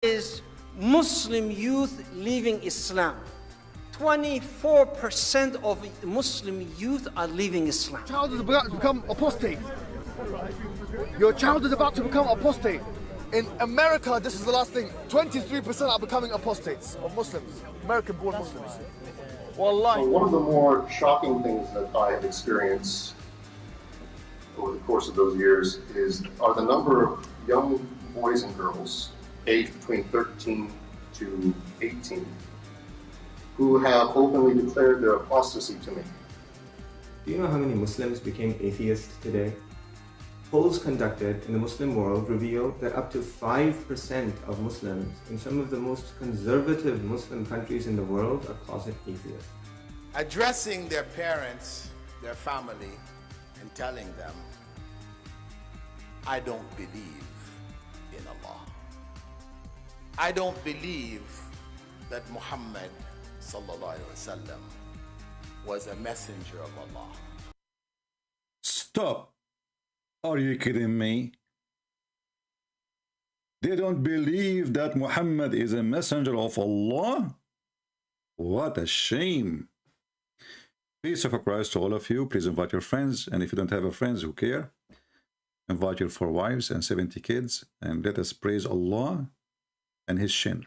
is Muslim youth leaving Islam. 24% of Muslim youth are leaving Islam. Your child is about to become apostate. Your child is about to become apostate. In America, this is the last thing, 23% are becoming apostates of Muslims, American-born Muslims. Wallahi. One of the more shocking things that I have experienced over the course of those years are the number of young boys and girls aged between 13 to 18 who have openly declared their apostasy to me. Do you know how many Muslims became atheists today? Polls conducted in the Muslim world reveal that up to 5% of Muslims in some of the most conservative Muslim countries in the world are closet atheists. Addressing their parents, their family, and telling them, I don't believe in Allah. I don't believe that Muhammad sallallahu alaihi wasallam was a messenger of Allah. Stop. Are you kidding me? They don't believe that Muhammad is a messenger of Allah? What a shame. Peace of Christ to all of you. Please invite your friends, and if you don't have a friends who care, invite your 4 wives and 70 kids, and let us praise Allah and his shin.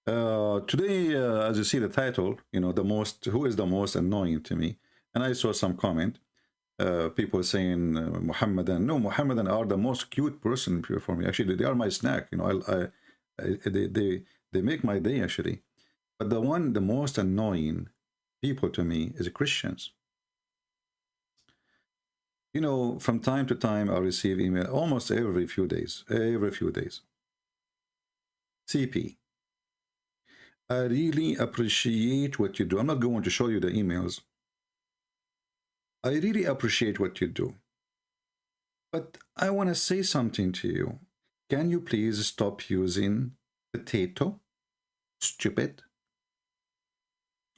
Today, as you see the title, you know, who is the most annoying to me, and I saw some comment, people saying Muhammadan. No, Muhammadan are the most cute person for me. Actually, they are my snack. You know, they make my day actually. But the most annoying people to me is Christians. You know, from time to time I receive email almost every few days. CP, I really appreciate what you do. I'm not going to show you the emails. I really appreciate what you do. But I want to say something to you. Can you please stop using potato, stupid,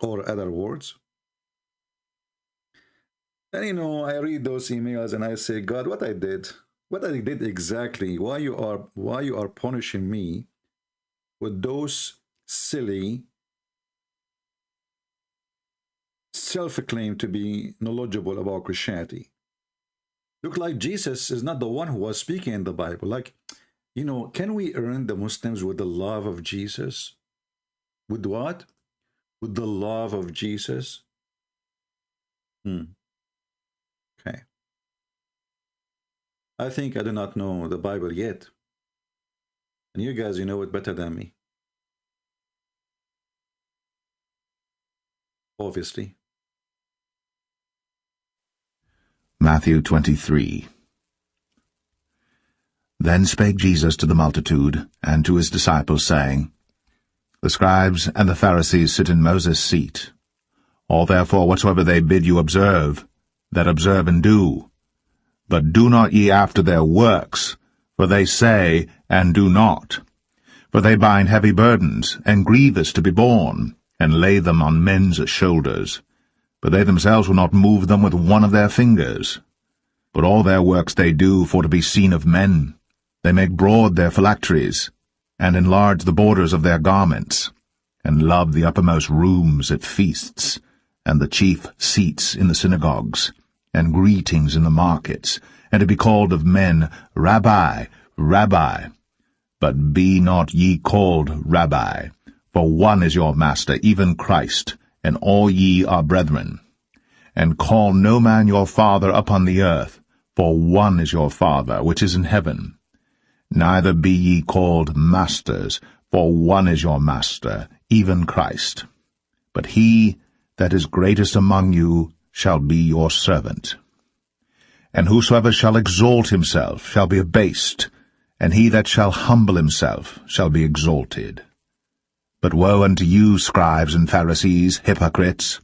or other words? And you know, I read those emails and I say, God, what I did exactly, why you are punishing me with those silly self-claim to be knowledgeable about Christianity. Look like Jesus is not the one who was speaking in the Bible. Like, you know, can we earn the Muslims with the love of Jesus? With what? With the love of Jesus? Okay. I think I do not know the Bible yet. And you guys, you know it better than me. Obviously. Matthew 23. Then spake Jesus to the multitude and to his disciples, saying, The scribes and the Pharisees sit in Moses' seat. All therefore whatsoever they bid you observe, that observe and do. But do not ye after their works, for they say, and do not. For they bind heavy burdens, and grievous to be borne, and lay them on men's shoulders. But they themselves will not move them with one of their fingers. But all their works they do for to be seen of men. They make broad their phylacteries, and enlarge the borders of their garments, and love the uppermost rooms at feasts, and the chief seats in the synagogues, and greetings in the markets, and to be called of men, Rabbi, Rabbi. But be not ye called Rabbi, for one is your master, even Christ, and all ye are brethren. And call no man your father upon the earth, for one is your Father, which is in heaven. Neither be ye called masters, for one is your master, even Christ. But he that is greatest among you shall be your servant. And whosoever shall exalt himself shall be abased, and he that shall humble himself shall be exalted. But woe unto you, scribes and Pharisees, hypocrites!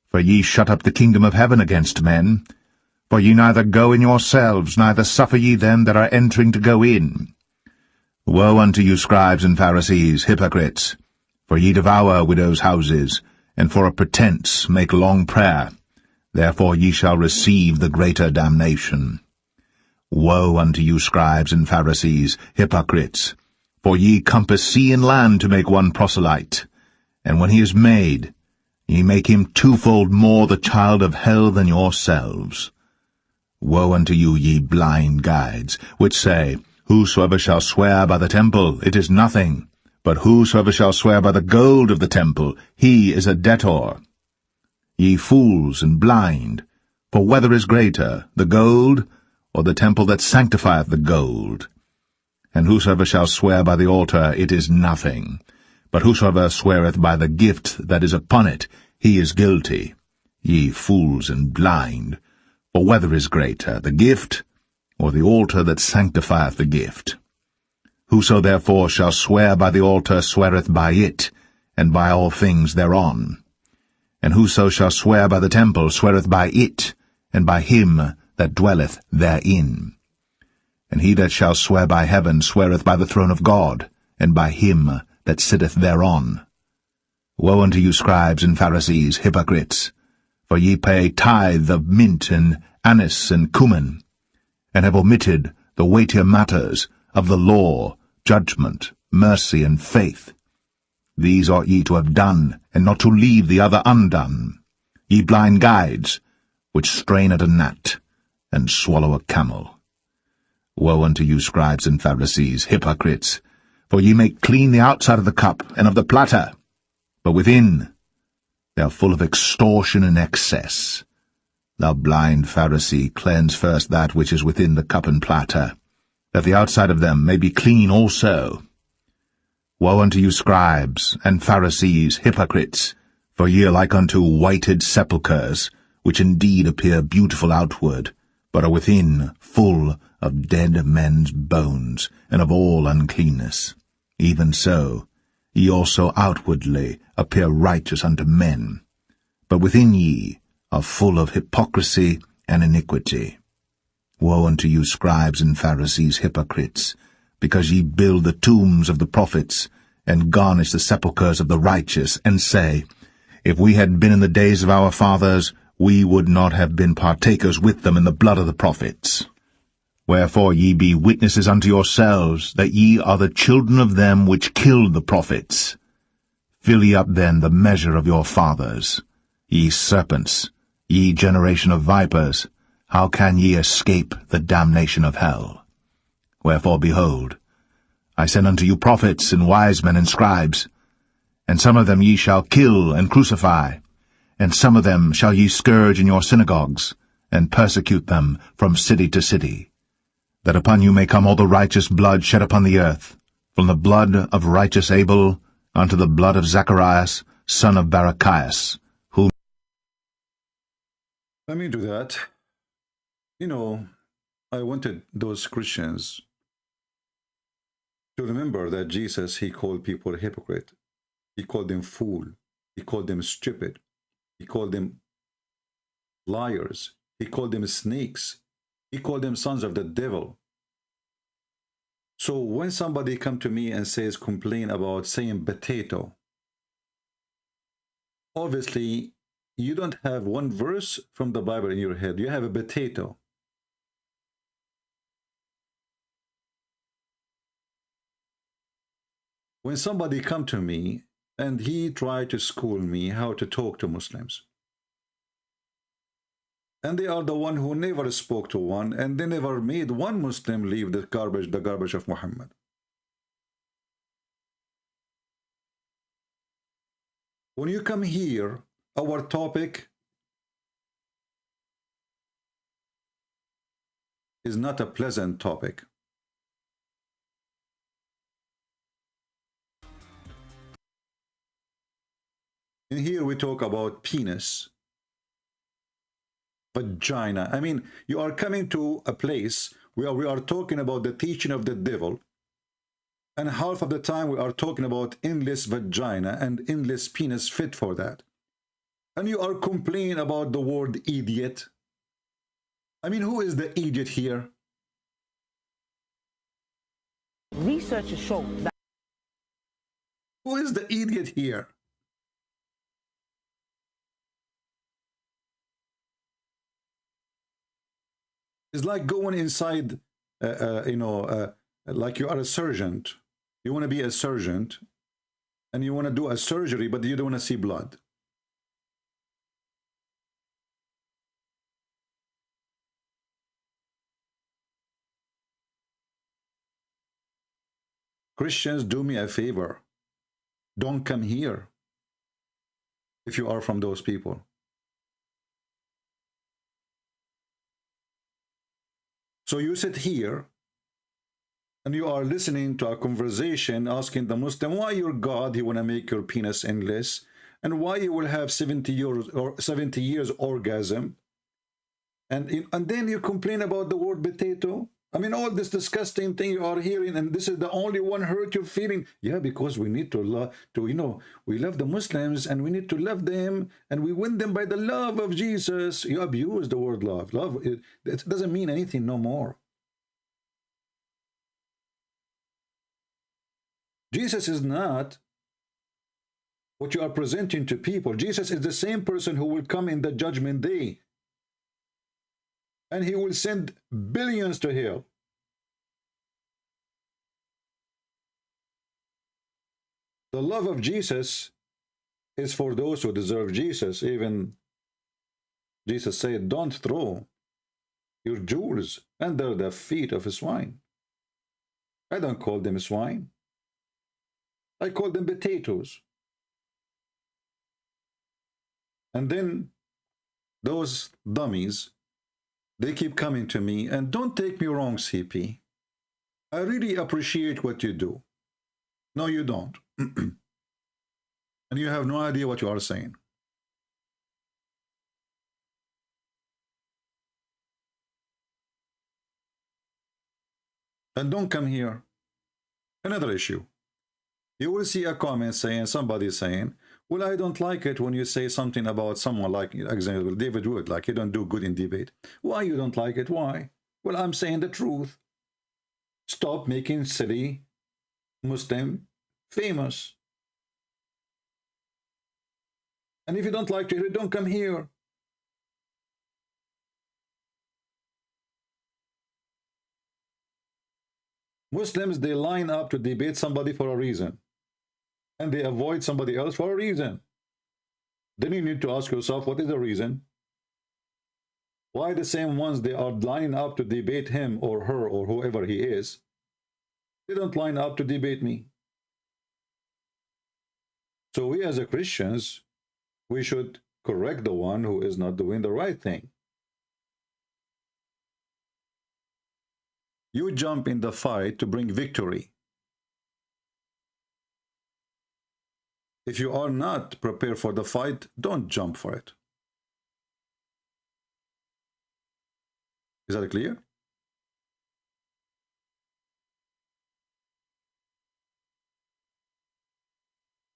For ye shut up the kingdom of heaven against men. For ye neither go in yourselves, neither suffer ye them that are entering to go in. Woe unto you, scribes and Pharisees, hypocrites! For ye devour widows' houses, and for a pretence make long prayer. Therefore ye shall receive the greater damnation. Woe unto you, scribes and Pharisees, hypocrites! For ye compass sea and land to make one proselyte, and when he is made, ye make him twofold more the child of hell than yourselves. Woe unto you, ye blind guides, which say, Whosoever shall swear by the temple, it is nothing, but whosoever shall swear by the gold of the temple, he is a debtor. Ye fools and blind, for whether is greater, the gold, or the temple that sanctifieth the gold? And whosoever shall swear by the altar, it is nothing, but whosoever sweareth by the gift that is upon it, he is guilty. Ye fools and blind, for whether is greater, the gift, or the altar that sanctifieth the gift? Whoso therefore shall swear by the altar sweareth by it, and by all things thereon. And whoso shall swear by the temple sweareth by it, and by him that dwelleth therein. And he that shall swear by heaven sweareth by the throne of God, and by him that sitteth thereon. Woe unto you, scribes and Pharisees, hypocrites! For ye pay tithe of mint and anise and cumin, and have omitted the weightier matters of the law, judgment, mercy, and faith. These ought ye to have done, and not to leave the other undone. Ye blind guides, which strain at a gnat, and swallow a camel. Woe unto you, scribes and Pharisees, hypocrites! For ye make clean the outside of the cup and of the platter, but within they are full of extortion and excess. Thou blind Pharisee, cleanse first that which is within the cup and platter, that the outside of them may be clean also. Woe unto you, scribes and Pharisees, hypocrites! For ye are like unto whited sepulchres, which indeed appear beautiful outward, but are within full of dead men's bones, and of all uncleanness. Even so, ye also outwardly appear righteous unto men, but within ye are full of hypocrisy and iniquity. Woe unto you, scribes and Pharisees, hypocrites! Because ye build the tombs of the prophets, and garnish the sepulchres of the righteous, and say, If we had been in the days of our fathers, we would not have been partakers with them in the blood of the prophets. Wherefore ye be witnesses unto yourselves, that ye are the children of them which killed the prophets. Fill ye up then the measure of your fathers. Ye serpents, ye generation of vipers, how can ye escape the damnation of hell? Wherefore, behold, I send unto you prophets and wise men and scribes, and some of them ye shall kill and crucify, and some of them shall ye scourge in your synagogues, and persecute them from city to city, that upon you may come all the righteous blood shed upon the earth, from the blood of righteous Abel unto the blood of Zacharias, son of Barachias, whom... Let me do that. You know, I wanted those Christians to remember that Jesus, he called people hypocrite. He called them fool. He called them stupid. He called them liars. He called them snakes. He called them sons of the devil. So when somebody come to me and says, complain about saying potato, obviously you don't have one verse from the Bible in your head. You have a potato. When somebody come to me and he tried to school me how to talk to Muslims, and they are the one who never spoke to one, and they never made one Muslim leave the garbage of Muhammad. When you come here, our topic is not a pleasant topic. And here we talk about penis, vagina. I mean, you are coming to a place where we are talking about the teaching of the devil, and half of the time we are talking about endless vagina and endless penis fit for that. And you are complaining about the word idiot. I mean, who is the idiot here? Research has shown that... Who is the idiot here? It's like going inside, like you are a surgeon, You want to be a surgeon, and you want to do a surgery, but you don't want to see blood. Christians, do me a favor. Don't come here if you are from those people. So you sit here and you are listening to a conversation asking the Muslim why your God, he want to make your penis endless, and why you will have 70 years orgasm, and then you complain about the word potato. I mean, all this disgusting thing you are hearing, and this is the only one hurt your feeling. Yeah, because we need to love, we love the Muslims, and we need to love them, and we win them by the love of Jesus. You abuse the word love. Love, it doesn't mean anything no more. Jesus is not what you are presenting to people. Jesus is the same person who will come in the judgment day, and he will send billions to hell. The love of Jesus is for those who deserve Jesus. Even Jesus said, don't throw your jewels under the feet of a swine. I don't call them swine. I call them potatoes. And then those dummies, they keep coming to me, and don't take me wrong, CP. I really appreciate what you do. No, you don't. And you have no idea what you are saying. And don't come here. Another issue. You will see a comment saying, somebody saying, well, I don't like it when you say something about someone like, example, David Wood, like he don't do good in debate. Why you don't like it? Why? Well, I'm saying the truth. Stop making silly Muslim famous. And if you don't like to hear it, don't come here. Muslims, they line up to debate somebody for a reason, and they avoid somebody else for a reason. Then you need to ask yourself, what is the reason? Why the same ones they are lining up to debate him or her or whoever he is, they don't line up to debate me? So we as a Christians, we should correct the one who is not doing the right thing. You jump in the fight to bring victory. If you are not prepared for the fight, don't jump for it. Is that clear?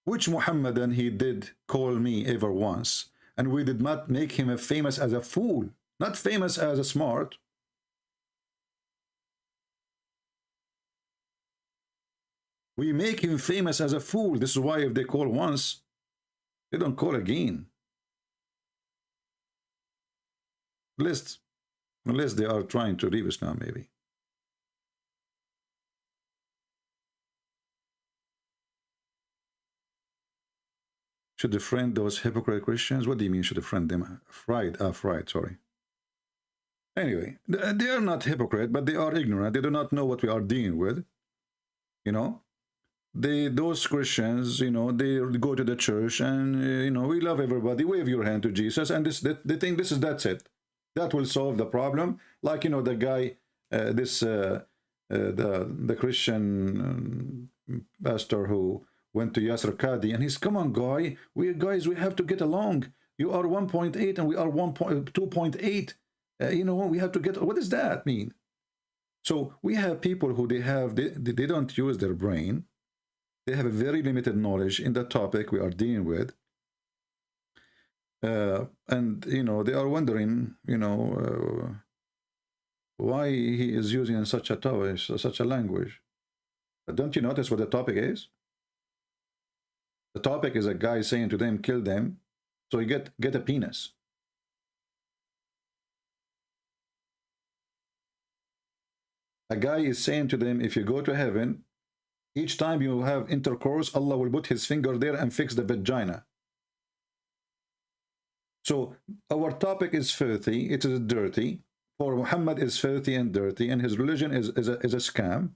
Which Muhammadan he did call me ever once, and we did not make him famous as a fool, not famous as a smart. We make him famous as a fool. This is why if they call once, they don't call again. Unless they are trying to leave us now, maybe. Should defriend those hypocrite Christians? What do you mean should defriend them? Fried, sorry. Anyway, they are not hypocrite, but they are ignorant. They do not know what we are dealing with. You know, those Christians, you know, they go to the church and, you know, we love everybody. Wave your hand to Jesus, and they think that's it. That will solve the problem. Like, you know, the guy, the Christian pastor who went to Yasser Qadi, and he's, come on, guy, we have to get along. You are 1.8 and we are 2.8. You know, we have to get. What does that mean? So we have people who they don't use their brain. They have a very limited knowledge in the topic we are dealing with. And, you know, they are wondering, you know, why he is using such a topic, such a language. But don't you notice what the topic is? The topic is a guy saying to them, kill them, so you get a penis. A guy is saying to them, if you go to heaven, Each time you have intercourse, Allah will put his finger there and fix the vagina. So our topic is filthy, it is dirty. For Muhammad is filthy and dirty, and his religion is a scam.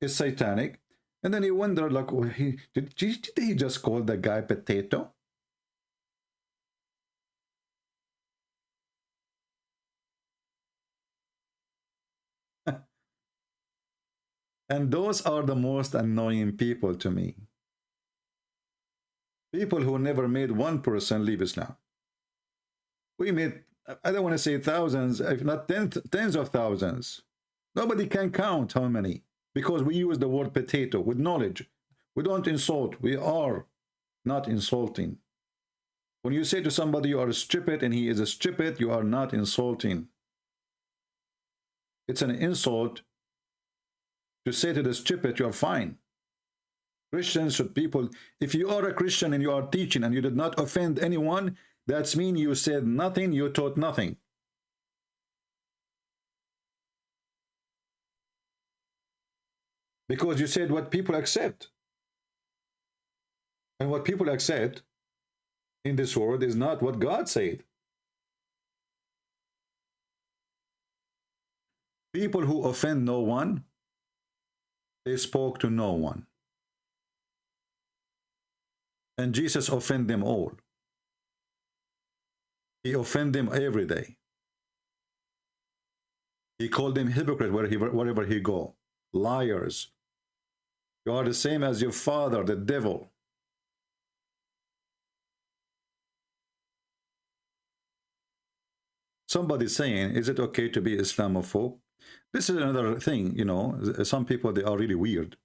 It's satanic. And then you wonder, like, well, did he just call the guy potato? And those are the most annoying people to me. People who never made 1% leave Islam. We made, I don't want to say thousands, if not tens of thousands. Nobody can count how many, because we use the word potato with knowledge. We don't insult. We are not insulting. When you say to somebody you are stupid and he is a stupid, you are not insulting. It's an insult to say to the stupid, you are fine. Christians should people, if you are a Christian and you are teaching and you did not offend anyone, that means you said nothing, you taught nothing. Because you said what people accept. And what people accept in this world is not what God said. People who offend no one, they spoke to no one. And Jesus offended them all. He offended them every day. He called them hypocrite wherever he go. Liars. You are the same as your father, the devil. Somebody saying, is it okay to be Islamophobe? This is another thing, you know, some people, they are really weird.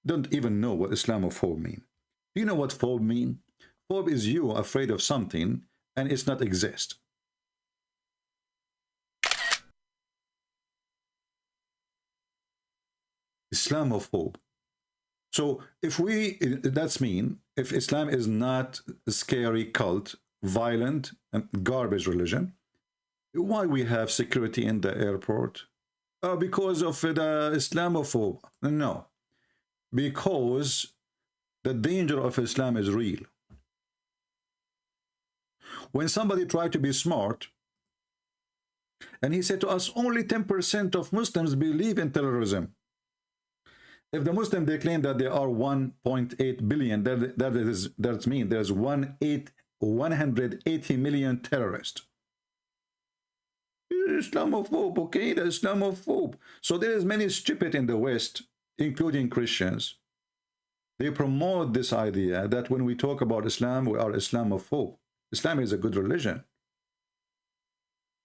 Don't even know what Islamophobe mean. Do you know what phobe mean? Phobe is you afraid of something and it's not exist. Islamophobe. So if that's mean, if Islam is not a scary cult, violent and garbage religion, why we have security in the airport? Because of the Islamophobe. No. Because the danger of Islam is real. When somebody tried to be smart, and he said to us, only 10% of Muslims believe in terrorism. If the Muslims, they claim that there are 1.8 billion, that means there's 180 million terrorists. Islamophobe, okay, the Islamophobe. So there is many stupid in the West, including Christians. They promote this idea that when we talk about Islam, we are Islamophobe. Islam is a good religion.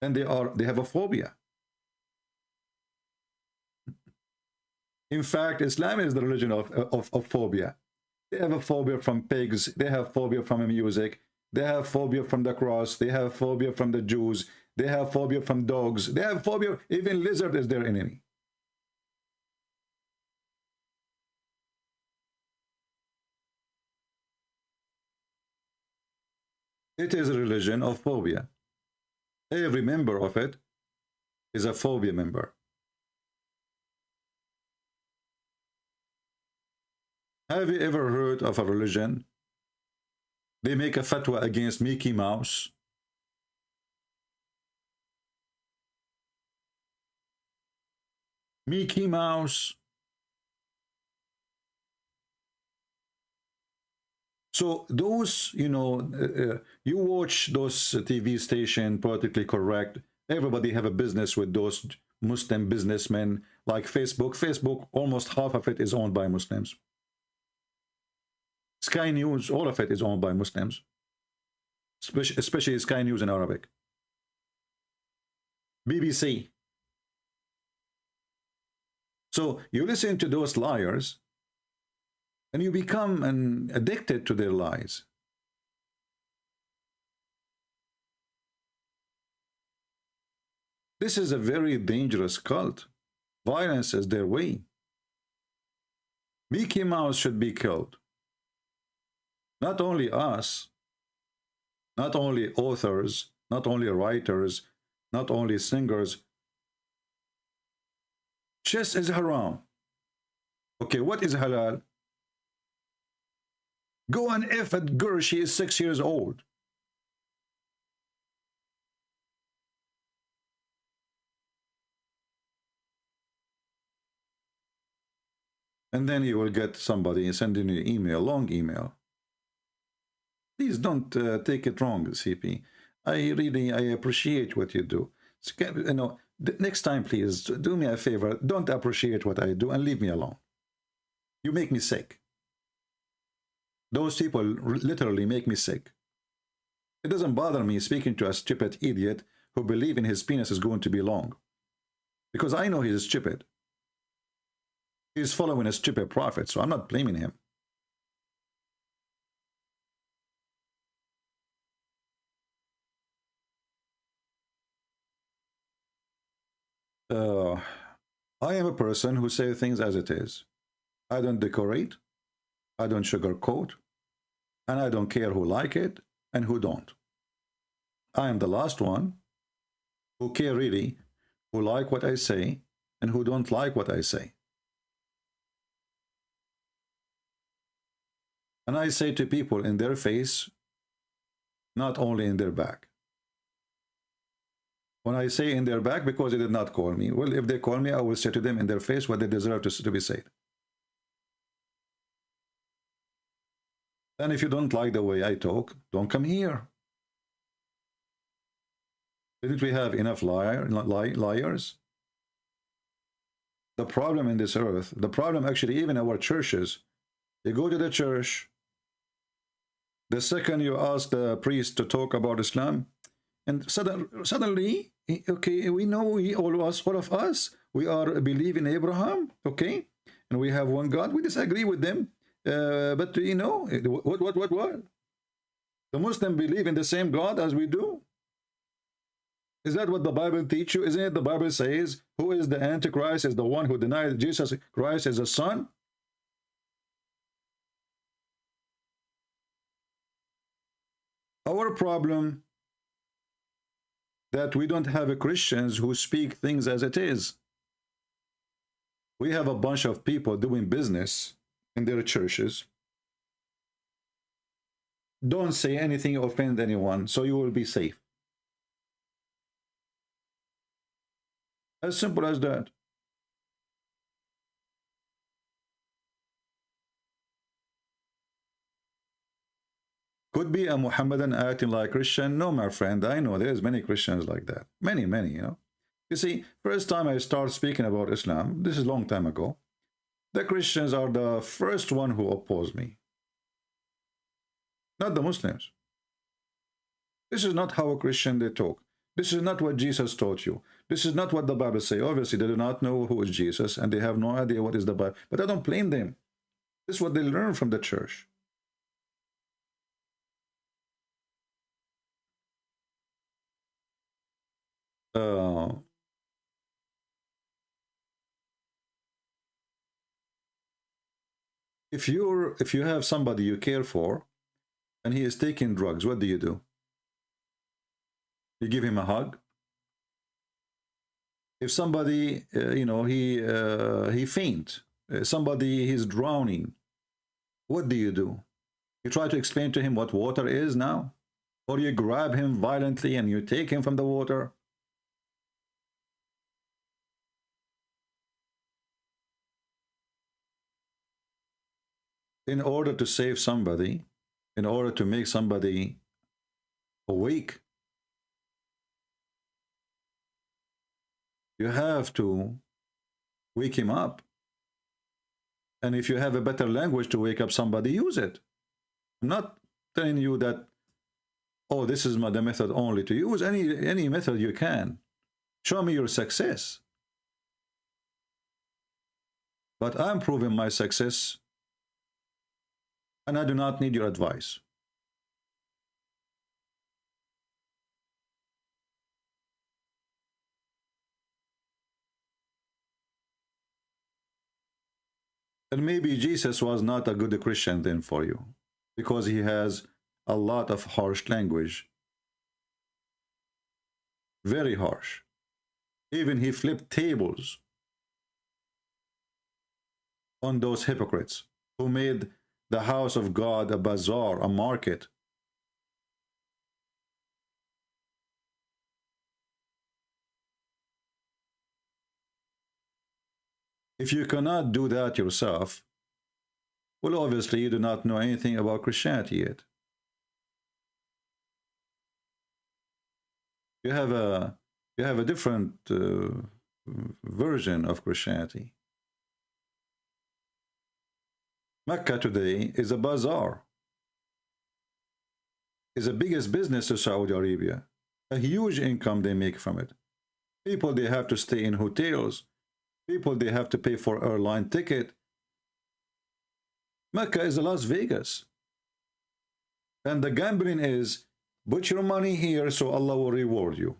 And they have a phobia. In fact, Islam is the religion of phobia. They have a phobia from pigs. They have phobia from music. They have phobia from the cross. They have phobia from the Jews. They have phobia from dogs. They have phobia. Even lizard is their enemy. It is a religion of phobia. Every member of it is a phobia member. Have you ever heard of a religion? They make a fatwa against Mickey Mouse. Mickey Mouse. So those, you know, you watch those TV station, politically correct. Everybody have a business with those Muslim businessmen, like Facebook. Facebook, almost half of it is owned by Muslims. Sky News, all of it is owned by Muslims, especially Sky News in Arabic. BBC. So you listen to those liars, and you become addicted to their lies. This is a very dangerous cult. Violence is their way. Mickey Mouse should be killed. Not only us, not only authors, not only writers, not only singers. Chess is haram. Okay, what is halal? Go and F at girl, she is 6 years old. And then you will get somebody sending you an email, long email. Please don't take it wrong, CP. I appreciate what you do. You know, next time, please do me a favor. Don't appreciate what I do and leave me alone. You make me sick. Those people literally make me sick. It doesn't bother me speaking to a stupid idiot who believes in his penis is going to be long. Because I know he is stupid. He's following a stupid prophet, so I'm not blaming him. I am a person who says things as it is. I don't decorate, I don't sugarcoat, and I don't care who like it and who don't. I am the last one who care really, who like what I say and who don't like what I say. And I say to people in their face, not only in their back. When I say in their back, because they did not call me. Well, if they call me, I will say to them in their face what they deserve to be said. And if you don't like the way I talk, don't come here. Didn't we have enough liars? The problem in this earth, the problem actually even our churches, you go to the church, the second you ask the priest to talk about Islam, and suddenly, okay, we know all of us, we are believe in Abraham, okay, and we have one God. We disagree with them, but you know what? The Muslims believe in the same God as we do. Is that what the Bible teaches you? Isn't it the Bible says, who is the Antichrist? Is the one who denied Jesus Christ as a son? Our problem that we don't have Christians who speak things as it is. We have a bunch of people doing business in their churches. Don't say anything offend anyone, so you will be safe. As simple as that. Could be a Muhammadan acting like Christian? No, my friend, I know there's many Christians like that. Many, you know. You see, first time I start speaking about Islam, this is a long time ago, the Christians are the first one who oppose me. Not the Muslims. This is not how a Christian they talk. This is not what Jesus taught you. This is not what the Bible says. Obviously, they do not know who is Jesus, and they have no idea what is the Bible. But I don't blame them. This is what they learn from the church. If you have somebody you care for, and he is taking drugs, what do? You give him a hug. If somebody, you know, he faint, somebody he's drowning, what do? You try to explain to him what water is now, or you grab him violently and you take him from the water. In order to save somebody, in order to make somebody awake, you have to wake him up. And if you have a better language to wake up somebody, use it. I'm not telling you that, oh, this is the method only to use. Any method you can. Show me your success. But I'm proving my success, and I do not need your advice. And maybe Jesus was not a good Christian then for you, because he has a lot of harsh language. Very harsh. Even he flipped tables on those hypocrites who made the house of God a bazaar, a market. If you cannot do that yourself, well, obviously you do not know anything about Christianity yet. You have a different version of Christianity. Mecca today is a bazaar. Is the biggest business to Saudi Arabia. A huge income they make from it. People, they have to stay in hotels. People, they have to pay for airline ticket. Mecca is Las Vegas. And the gambling is, put your money here so Allah will reward you.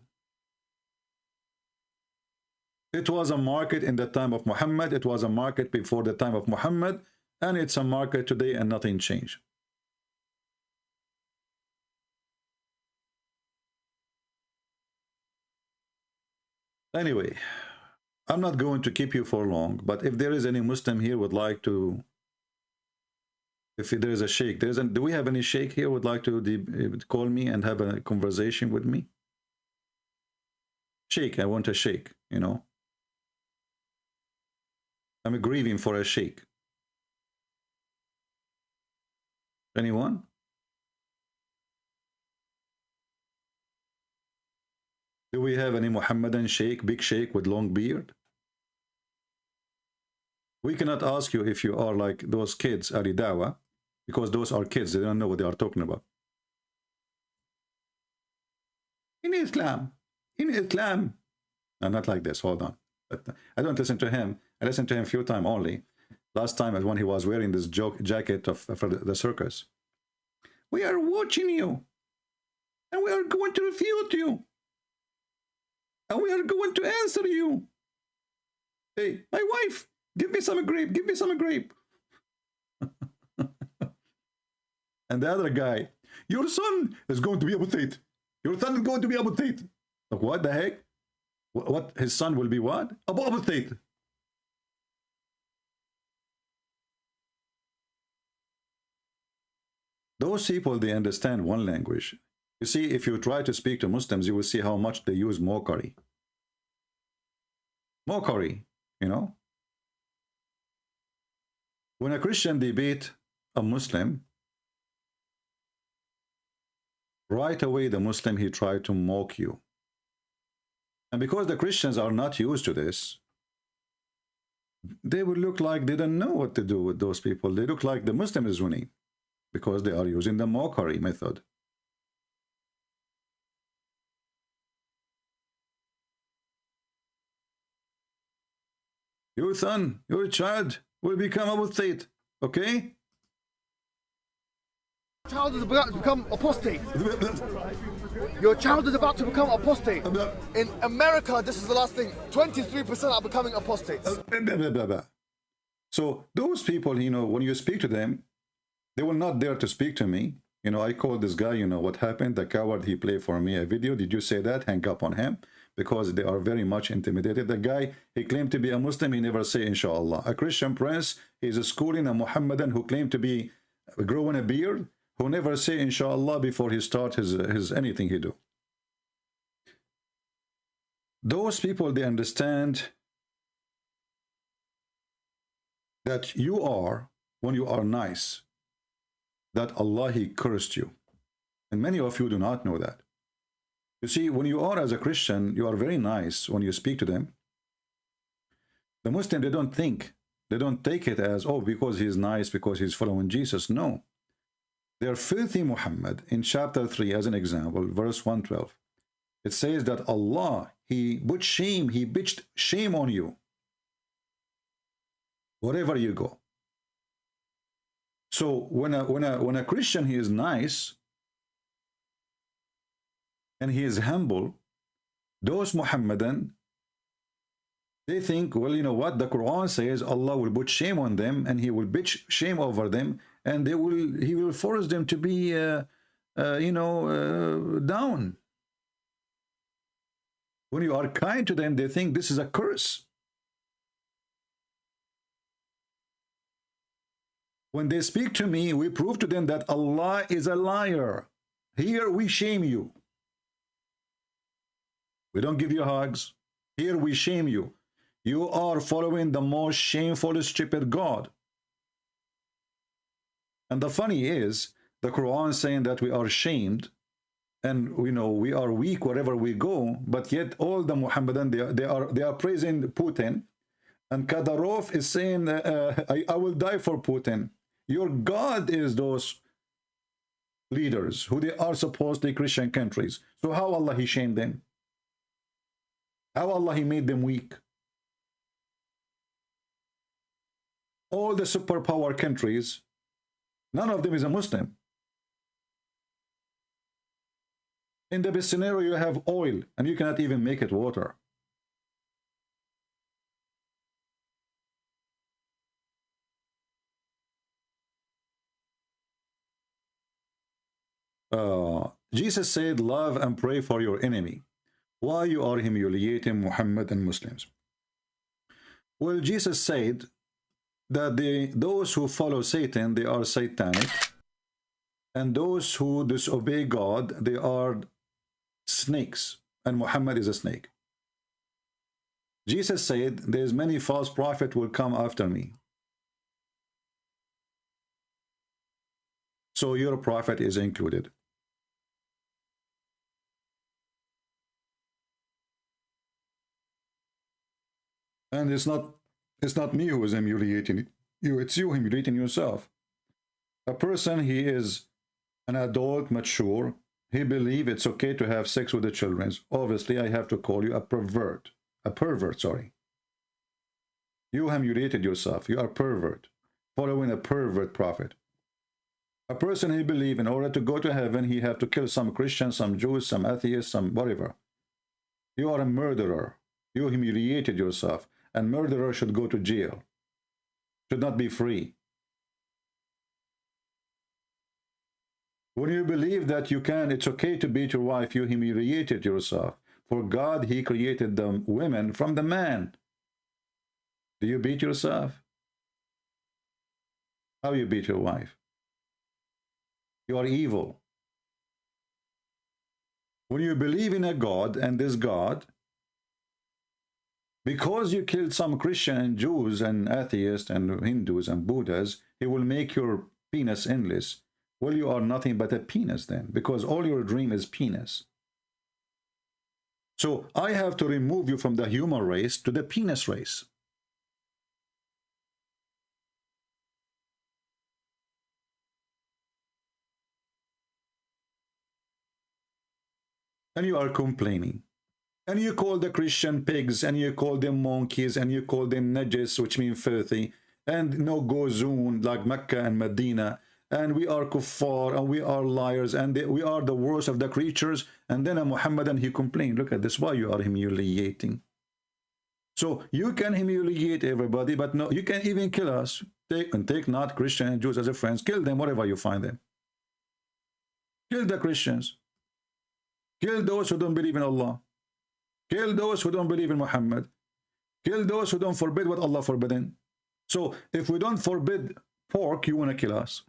It was a market in the time of Muhammad. It was a market before the time of Muhammad. And it's a market today and nothing changed. Anyway, I'm not going to keep you for long, but if there is any Muslim here would like to, if there is a sheikh, do we have any sheikh here would like to call me and have a conversation with me? Sheikh, I want a sheikh, you know. I'm grieving for a sheikh. Anyone? Do we have any Muhammadan sheikh, big sheikh with long beard? We cannot ask you if you are like those kids, Ali Dawa, because those are kids. They don't know what they are talking about. In Islam. No, not like this. Hold on. But I don't listen to him. I listened to him a few times only. Last time when he was wearing this jacket for the circus. We are watching you. And we are going to refute you. And we are going to answer you. Hey, my wife, give me some grape. Give me some grape. And the other guy, your son is going to be apotate. Your son is going to be apotate. Like, what the heck? What? His son will be what? Apotate. Those people, they understand one language. You see, if you try to speak to Muslims, you will see how much they use mockery. Mockery, you know. When a Christian debate a Muslim, right away the Muslim, he tried to mock you. And because the Christians are not used to this, they will look like they don't know what to do with those people. They look like the Muslim is winning because they are using the mockery method. Your son, your child will become apostate, okay? Your child is about to become apostate. Your child is about to become apostate. In America, this is the last thing. 23% are becoming apostates. So those people, you know, when you speak to them, they will not dare to speak to me. You know, I called this guy, you know what happened? The coward, he played for me a video. Did you say that? Hang up on him. Because they are very much intimidated. The guy, he claimed to be a Muslim, he never say inshallah. A Christian prince, he's schooling a Muhammadan who claimed to be growing a beard, who never say inshallah before he start his anything he do. Those people, they understand that you are, when you are nice, that Allah, he cursed you. And many of you do not know that. You see, when you are as a Christian, you are very nice when you speak to them. The Muslim, they don't think, they don't take it as, oh, because he's nice, because he's following Jesus. No. They're filthy Muhammad. In chapter 3, as an example, verse 112, it says that Allah, he put shame, he bitched shame on you wherever you go. So when a Christian, he is nice, and he is humble, those Muhammadan, they think, well, you know what, the Quran says Allah will put shame on them and he will bitch shame over them, and he will force them to be down. When you are kind to them, they think this is a curse. When they speak to me, we prove to them that Allah is a liar. Here we shame you. We don't give you hugs. Here we shame you. You are following the most shameful, stupid God. And the funny is, the Quran saying that we are shamed, and we know we are weak wherever we go, but yet all the Muhammadan, they are praising Putin, and Kadyrov is saying, I will die for Putin. Your God is those leaders who they are supposedly Christian countries. So how Allah he shamed them? How Allah he made them weak? All the superpower countries, none of them is a Muslim. In the best scenario, you have oil and you cannot even make it water. Jesus said, love and pray for your enemy. Why you are humiliating Muhammad and Muslims? Well, Jesus said that those who follow Satan, they are satanic, and those who disobey God, they are snakes, and Muhammad is a snake. Jesus said, there's many false prophets will come after me. So your prophet is included. And it's not me who is humiliating you, it's you humiliating yourself. A person, he is an adult, mature, he believes it's okay to have sex with the children. Obviously, I have to call you a pervert. A pervert, sorry. You humiliated yourself. You are pervert, following a pervert prophet. A person, he believes in order to go to heaven, he have to kill some Christians, some Jews, some atheists, some whatever. You are a murderer. You humiliated yourself. And murderer should go to jail. Should not be free. When you believe that you can, it's okay to beat your wife, you humiliated yourself. For God, he created the women from the man. Do you beat yourself? How you beat your wife? You are evil. When you believe in a God, and this God, because you killed some Christian and Jews and atheists and Hindus and Buddhas, he will make your penis endless. Well, you are nothing but a penis then, because all your dream is penis. So I have to remove you from the human race to the penis race. And you are complaining. And you call the Christian pigs, and you call them monkeys, and you call them najis, which means filthy, and no go zone like Mecca and Medina, and we are kuffar, and we are liars, and we are the worst of the creatures. And then a Muhammadan, he complained, look at this, why you are humiliating. So you can humiliate everybody, but no, you can't even kill us. Take not Christian and Jews as a friends, kill them wherever you find them. Kill the Christians. Kill those who don't believe in Allah. Kill those who don't believe in Muhammad. Kill those who don't forbid what Allah forbidden. So if we don't forbid pork, you want to kill us.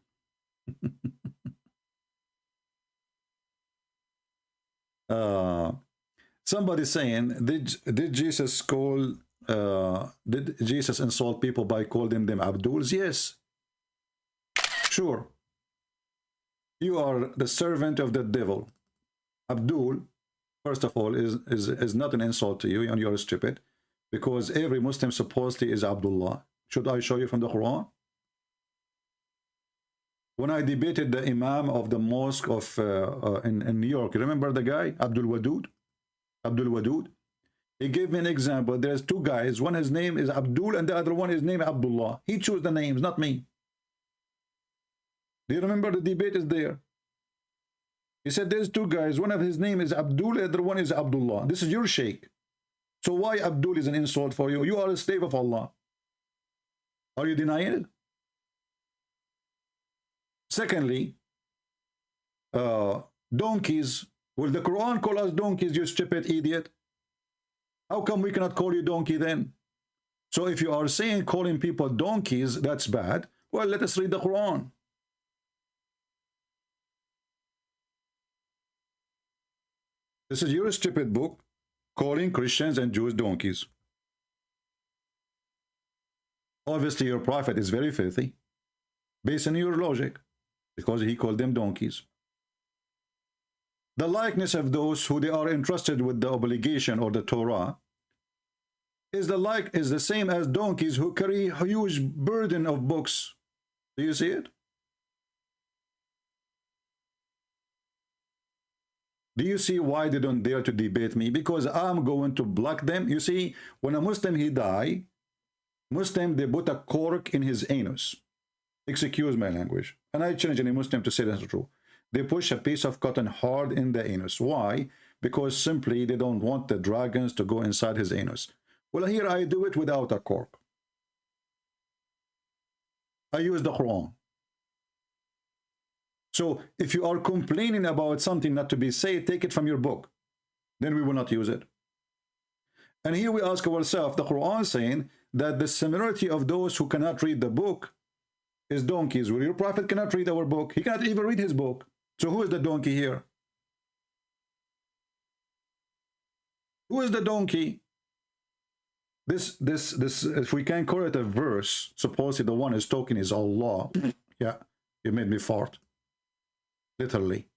Somebody saying, did Jesus call? Did Jesus insult people by calling them Abduls? Yes, sure. You are the servant of the devil. Abdul, first of all, is not an insult to you, and you are stupid, because every Muslim supposedly is Abdullah. Should I show you from the Quran? When I debated the Imam of the mosque of in New York, you remember the guy, Abdul Wadud? Abdul Wadud? He gave me an example. There's two guys. One, his name is Abdul, and the other one is named Abdullah. He chose the names, not me. Do you remember the debate is there? He said there's two guys. One of his name is Abdul, the other one is Abdullah. This is your sheikh. So why Abdul is an insult for you? You are a slave of Allah. Are you denying it? Secondly, donkeys. Will the Quran call us donkeys, you stupid idiot? How come we cannot call you donkey then? So if you are saying calling people donkeys, that's bad. Well, let us read the Quran. This is your stupid book calling Christians and Jews donkeys. Obviously, your prophet is very filthy, based on your logic, because he called them donkeys. The likeness of those who they are entrusted with the obligation or the Torah is the same as donkeys who carry a huge burden of books. Do you see it? Do you see why they don't dare to debate me? Because I'm going to block them. You see, when a Muslim he die, Muslim they put a cork in his anus. Excuse my language. And I challenge any Muslim to say that's true. They push a piece of cotton hard in the anus. Why? Because simply they don't want the dragons to go inside his anus. Well, here I do it without a cork. I use the Quran. So if you are complaining about something not to be said, take it from your book. Then we will not use it. And here we ask ourselves, the Quran saying that the similarity of those who cannot read the book is donkeys. Well, your prophet cannot read our book. He cannot even read his book. So who is the donkey here? Who is the donkey? This, if we can call it a verse, supposedly the one who's talking is Allah. Yeah, you made me fart. Literally.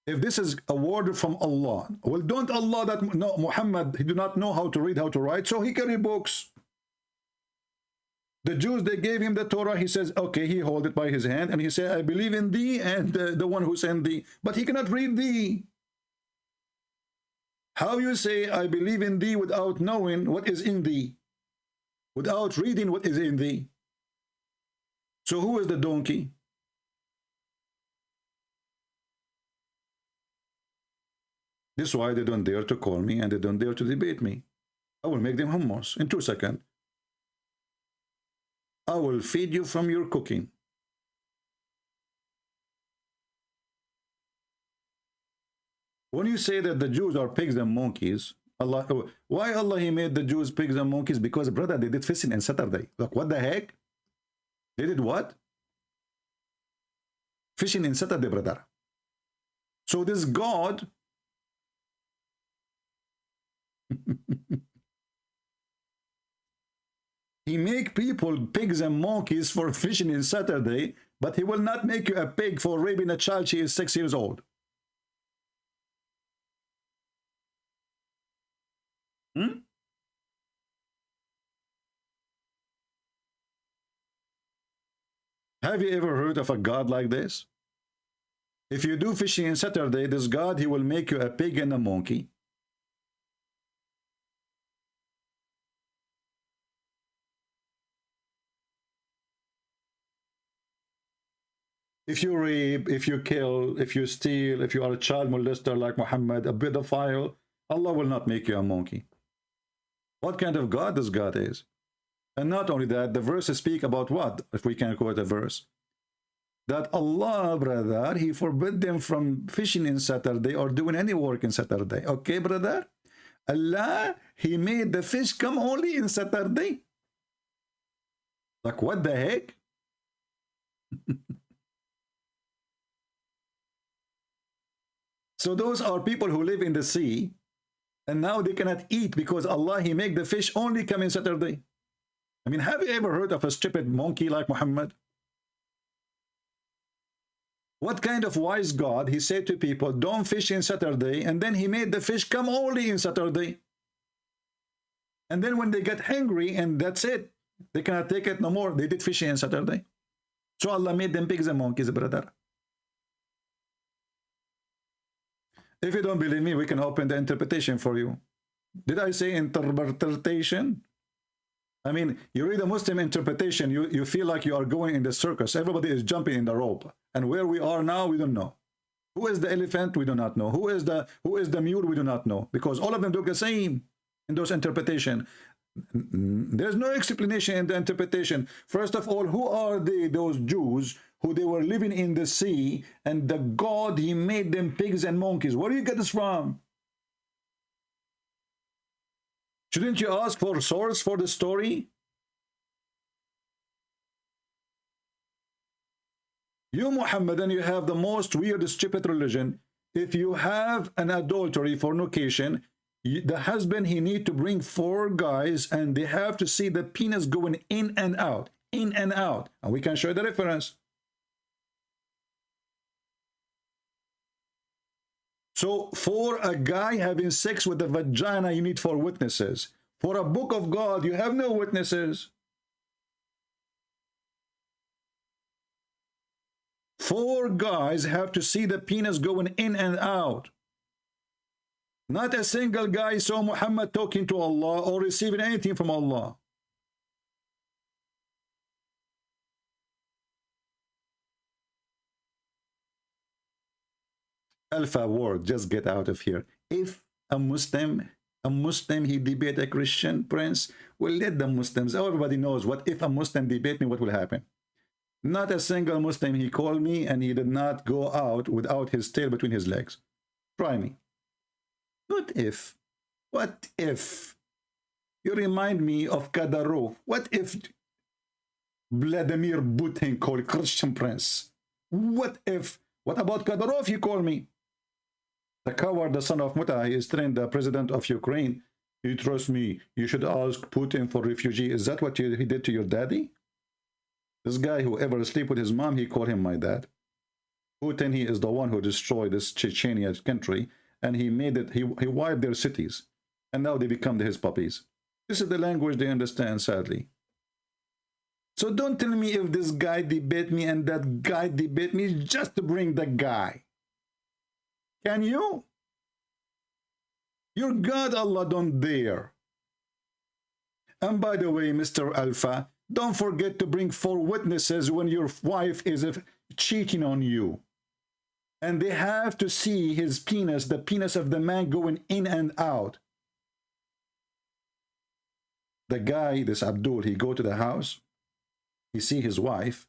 If this is a word from Allah, well, don't Allah that no Muhammad, he do not know how to read, how to write, so he carry books. The Jews, they gave him the Torah. He says, okay, he hold it by his hand, and he said, I believe in thee and the one who sent thee. But he cannot read thee. How you say, I believe in thee without knowing what is in thee? Without reading what is in thee? So who is the donkey? This is why they don't dare to call me and they don't dare to debate me. I will make them hummus in 2 seconds. I will feed you from your cooking. When you say that the Jews are pigs and monkeys, Allah, why Allah he made the Jews pigs and monkeys? Because, brother, they did fishing on Saturday. Like, what the heck? They did what? Fishing in Saturday, brother. So this God he make people pigs and monkeys for fishing in Saturday, but he will not make you a pig for raping a child. She is 6 years old. Have you ever heard of a God like this? If you do fishing on Saturday, this God, he will make you a pig and a monkey. If you rape, if you kill, if you steal, if you are a child molester like Muhammad, a pedophile, Allah will not make you a monkey. What kind of God this God is? And not only that, the verses speak about what? If we can quote a verse. That Allah, brother, he forbid them from fishing in Saturday or doing any work in Saturday. Okay, brother? Allah, he made the fish come only in Saturday. Like, what the heck? So those are people who live in the sea, and now they cannot eat because Allah, he make the fish only come in Saturday. I mean, have you ever heard of a stupid monkey like Muhammad? What kind of wise God, he said to people, don't fish in Saturday, and then he made the fish come only in Saturday. And then when they get hungry, and that's it, they cannot take it no more, they did fishing on Saturday. So Allah made them pigs and monkeys, brother. If you don't believe me, we can open the interpretation for you. Did I say interpretation? I mean, you read a Muslim interpretation, you feel like you are going in the circus. Everybody is jumping in the rope. And where we are now, we don't know. Who is the elephant? We do not know. Who is the mule? We do not know. Because all of them look the same in those interpretations. There's no explanation in the interpretation. First of all, who are those Jews who they were living in the sea, and the God, he made them pigs and monkeys? Where do you get this from? Shouldn't you ask for a source for the story? You Muhammadan, you have the most weird, stupid religion. If you have an adultery, fornication, the husband, he need to bring 4 guys and they have to see the penis going in and out, in and out. And we can show the reference. So for a guy having sex with a vagina, you need 4 witnesses. For a book of God, you have no witnesses. 4 guys have to see the penis going in and out. Not a single guy saw Muhammad talking to Allah or receiving anything from Allah. Alpha word, just get out of here. If a Muslim, he debate a Christian prince, well, let the Muslims, everybody knows what if a Muslim debate me, what will happen. Not a single Muslim, he called me and he did not go out without his tail between his legs. Try me. What if? What if? You remind me of Kadyrov. What if Vladimir Putin called Christian prince? What if? What about Kadyrov? He called me. The coward, the son of Muta, he is trained the president of Ukraine. You trust me, you should ask Putin for refugee. Is that what he did to your daddy? This guy who ever sleep with his mom, he called him my dad. Putin, he is the one who destroyed this Chechnya country, and he made it, he wiped their cities, and now they become his puppies. This is the language they understand, sadly. So don't tell me if this guy debate me and that guy debate me just to bring the guy. Can you? Your God, Allah, don't dare. And by the way, Mr. Alpha, don't forget to bring 4 witnesses when your wife is cheating on you. And they have to see his penis, the penis of the man going in and out. The guy, this Abdul, he go to the house, he see his wife.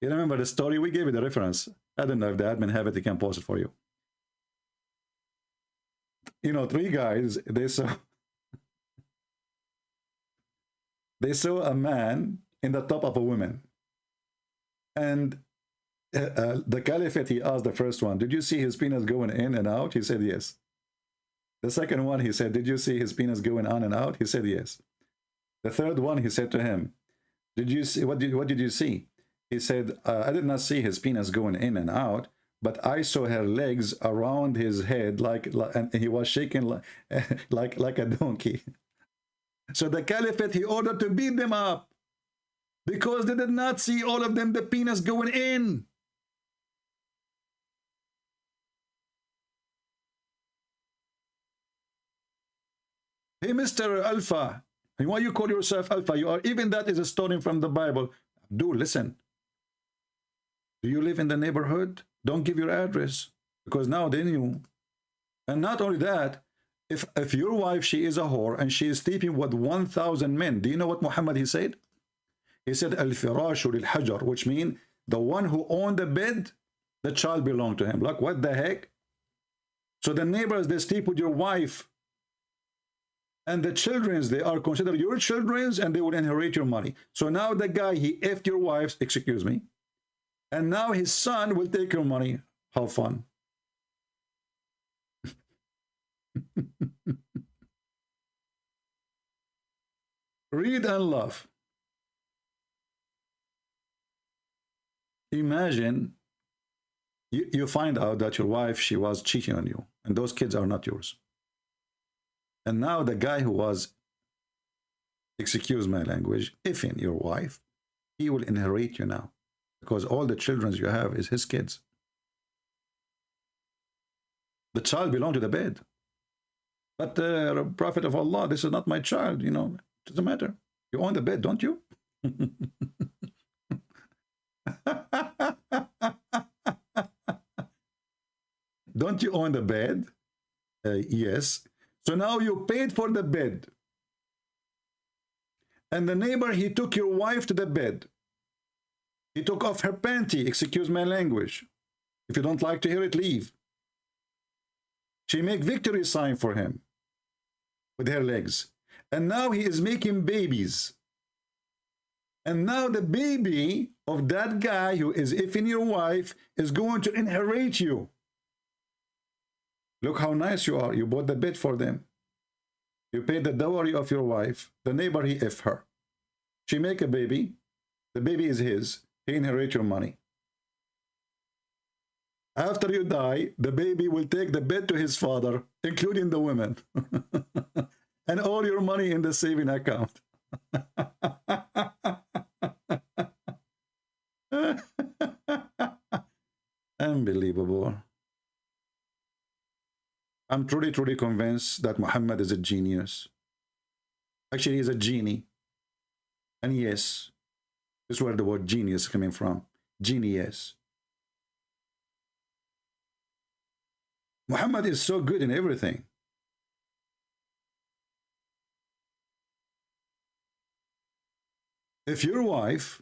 You remember the story? We gave you the reference. I don't know if the admin have it, they can post it for you. You know, 3 guys, they saw a man in the top of a woman. And the caliphate, he asked the first one, did you see his penis going in and out? He said, yes. The second one, he said, did you see his penis going on and out? He said, yes. The third one, he said to him, did you see, what did you see? He said, I did not see his penis going in and out, but I saw her legs around his head, and he was shaking like a donkey. So the caliphate, he ordered to beat them up because they did not see all of them the penis going in. Hey, Mr. Alpha, and why you call yourself Alpha? You are, even that is a story from the Bible. Do listen. Do you live in the neighborhood? Don't give your address, because now they knew. And not only that, if your wife, she is a whore and she is sleeping with 1,000 men, do you know what Muhammad, he said? He said, Al-firashu lil-hajar, which means the one who owned the bed, the child belonged to him. Like, what the heck? So the neighbors, they sleep with your wife. And the children, they are considered your children, and they will inherit your money. So now the guy, he effed your wife, excuse me, and now his son will take your money. How fun. Read and love. Imagine you find out that your wife, she was cheating on you, and those kids are not yours. And now the guy who was, excuse my language, effing your wife, he will inherit you now, because all the children you have is his kids. The child belongs to the bed. But the Prophet of Allah, this is not my child, you know. It doesn't matter. You own the bed, don't you? Don't you own the bed? Yes. So now you paid for the bed. And the neighbor, he took your wife to the bed. He took off her panty, excuse my language. If you don't like to hear it, leave. She make victory sign for him with her legs. And now he is making babies. And now the baby of that guy who is effing your wife is going to inherit you. Look how nice you are. You bought the bed for them. You paid the dowry of your wife. The neighbor, he F her. She make a baby. The baby is his. He inherit your money. After you die, the baby will take the bed to his father, including the women. And all your money in the saving account. Unbelievable. I'm truly convinced that Muhammad is a genius. Actually, he's a genie. And yes, this is where the word genius is coming from. Genius. Muhammad is so good in everything. If your wife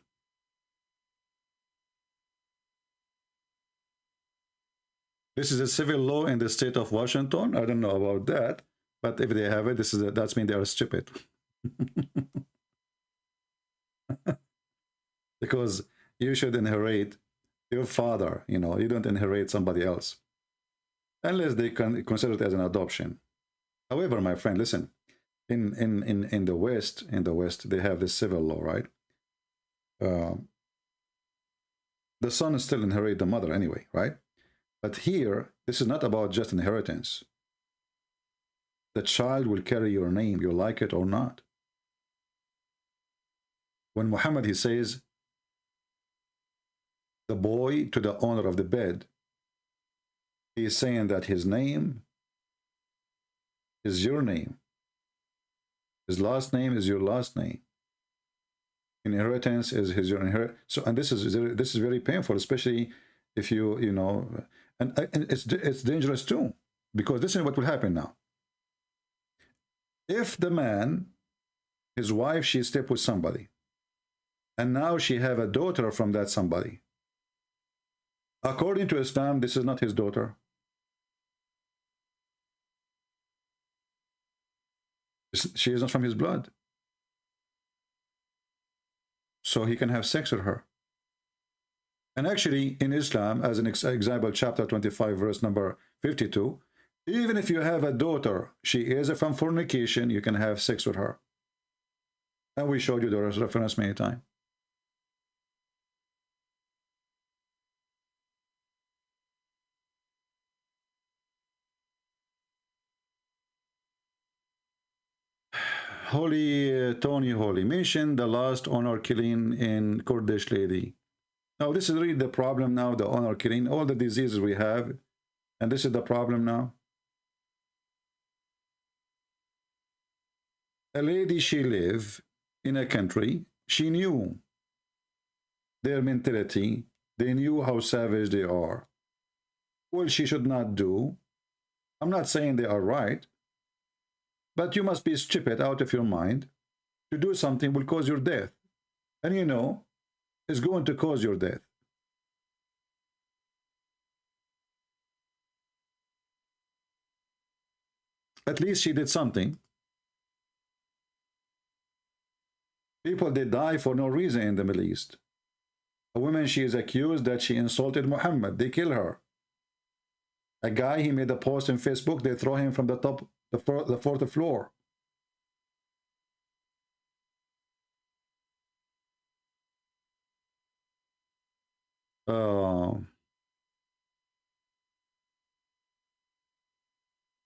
this is a civil law in the state of Washington. I don't know about that, but if they have it, that's mean they are stupid. Because you should inherit your father, you know, you don't inherit somebody else. Unless they can consider it as an adoption. However, my friend, listen, in the West, they have this civil law, right? The son still inherit the mother anyway, right? But here, this is not about just inheritance. The child will carry your name, you like it or not. When Muhammad, he says, the boy to the owner of the bed, he is saying that his name is your name. His last name is your last name. Inheritance is your inheritance. So, and this is very painful, especially if you know, and it's dangerous too, because this is what will happen now. If the man, his wife, she slept with somebody, and now she have a daughter from that somebody. According to Islam, this is not his daughter. She is not from his blood. So he can have sex with her. And actually, in Islam, as an example, chapter 25, verse number 52, even if you have a daughter, she is from fornication, you can have sex with her. And we showed you the reference many times. Holy Tony Holy mentioned the last honor killing in Kurdish lady. Now this is really the problem now, the honor killing, all the diseases we have, and this is the problem now. A lady, she lived in a country, she knew their mentality, they knew how savage they are. Well, she should not do. I'm not saying they are right, but you must be stupid out of your mind to do something will cause your death. And you know, it's going to cause your death. At least she did something. People, they die for no reason in the Middle East. A woman, she is accused that she insulted Muhammad. They kill her. A guy, he made a post on Facebook. They throw him from the top, the fourth floor.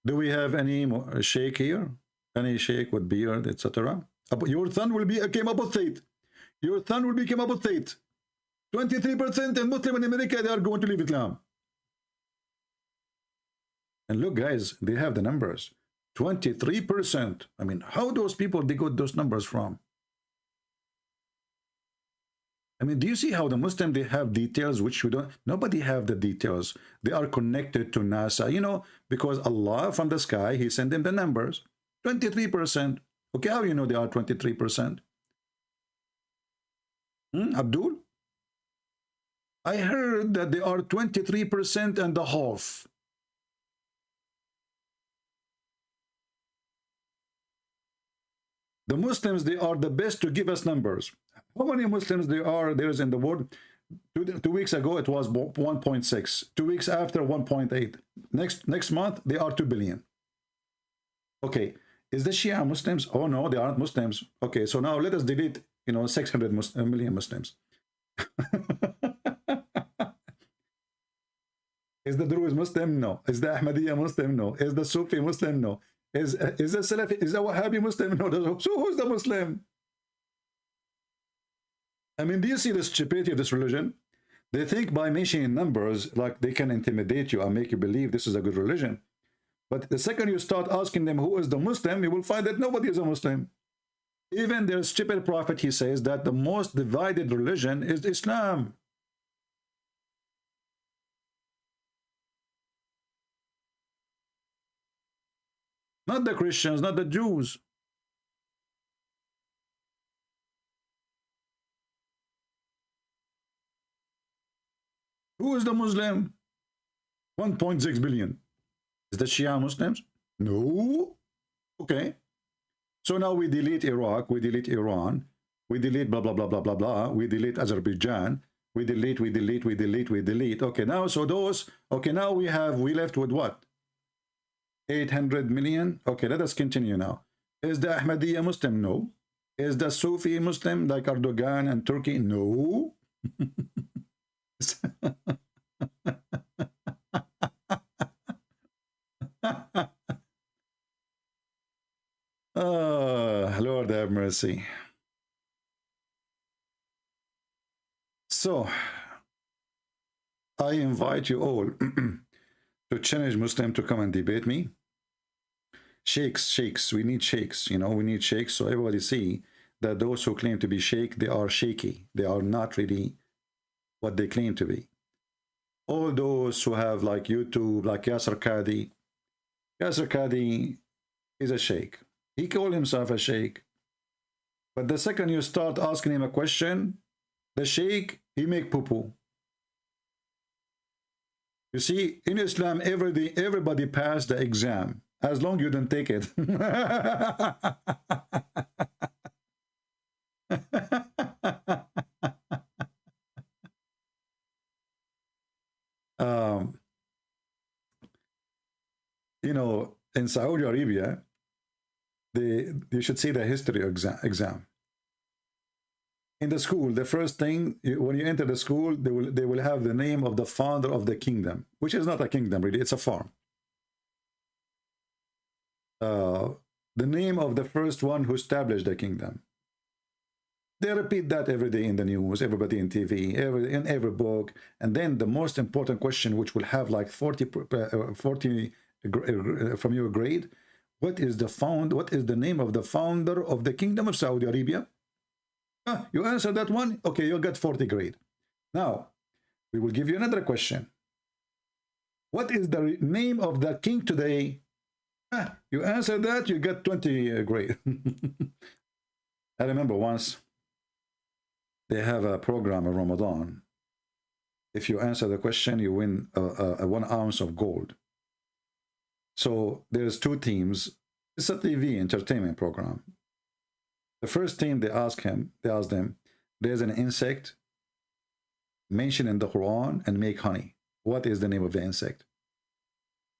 Do we have any sheikh here? Any sheikh with beard, etc.? Your son will become apostate. Your son will become apostate. 23% in Muslim in America, they are going to leave Islam. And look, guys, they have the numbers. 23%. I mean, how those people, they got those numbers from? I mean, do you see how the Muslim, they have details which we don't? Nobody have the details. They are connected to NASA, you know, because Allah from the sky, he sent them the numbers. 23%. Okay, how you know they are 23%? Abdul? I heard that they are 23% and a half. The Muslims, they are the best to give us numbers. How many Muslims there is in the world? 2 weeks ago it was 1.6. 2 weeks after 1.8. Next month they are 2 billion. Okay, is the Shia Muslims? Oh no, they aren't Muslims. Okay, so now let us delete 600 million Muslims. Is the Druze Muslim? No. Is the Ahmadiyya Muslim? No. Is the Sufi Muslim? No. Is the Salafi? Is the Wahhabi Muslim? No. So who's the Muslim? I mean, do you see the stupidity of this religion? They think by mentioning numbers, like they can intimidate you and make you believe this is a good religion. But the second you start asking them who is the Muslim, you will find that nobody is a Muslim. Even their stupid prophet, he says that the most divided religion is Islam. Not the Christians, not the Jews. Who is the Muslim? 1.6 billion. Is the Shia Muslims? No. Okay. So now we delete Iraq, we delete Iran, we delete blah, blah, blah, blah, blah, blah. We delete Azerbaijan. We delete. Okay, now, so those, okay, now we left with what? 800 million. Okay, let us continue now. Is the Ahmadiyya Muslim? No. Is the Sufi Muslim like Erdogan and Turkey? No. Oh, Lord have mercy. So, I invite you all to challenge Muslim to come and debate me. Sheikhs, we need sheikhs, we need sheikhs, so everybody see that those who claim to be sheikh, they are shaky. They are not really what they claim to be. All those who have like YouTube, like Yasser Qadi is a sheikh. He called himself a sheikh. But the second you start asking him a question, the sheikh, he make poo-poo. You see, in Islam, everybody passed the exam, as long you don't take it. In Saudi Arabia, you should see the history exam. In the school, the first thing, when you enter the school, they will have the name of the founder of the kingdom, which is not a kingdom, really, it's a farm. The name of the first one who established the kingdom. They repeat that every day in the news, everybody in TV, in every book. And then the most important question, which will have like 40 from your grade, what is the name of the founder of the kingdom of Saudi Arabia? You answer that one, okay, you got 40 grade. Now, we will give you another question. What is the name of the king today? You answer that, you get 20 grade. I remember once, they have a program in Ramadan. If you answer the question, you win 1 ounce of gold. So there's 2 teams. It's a TV entertainment program. The first team, they ask them, there's an insect mentioned in the Quran and make honey. What is the name of the insect?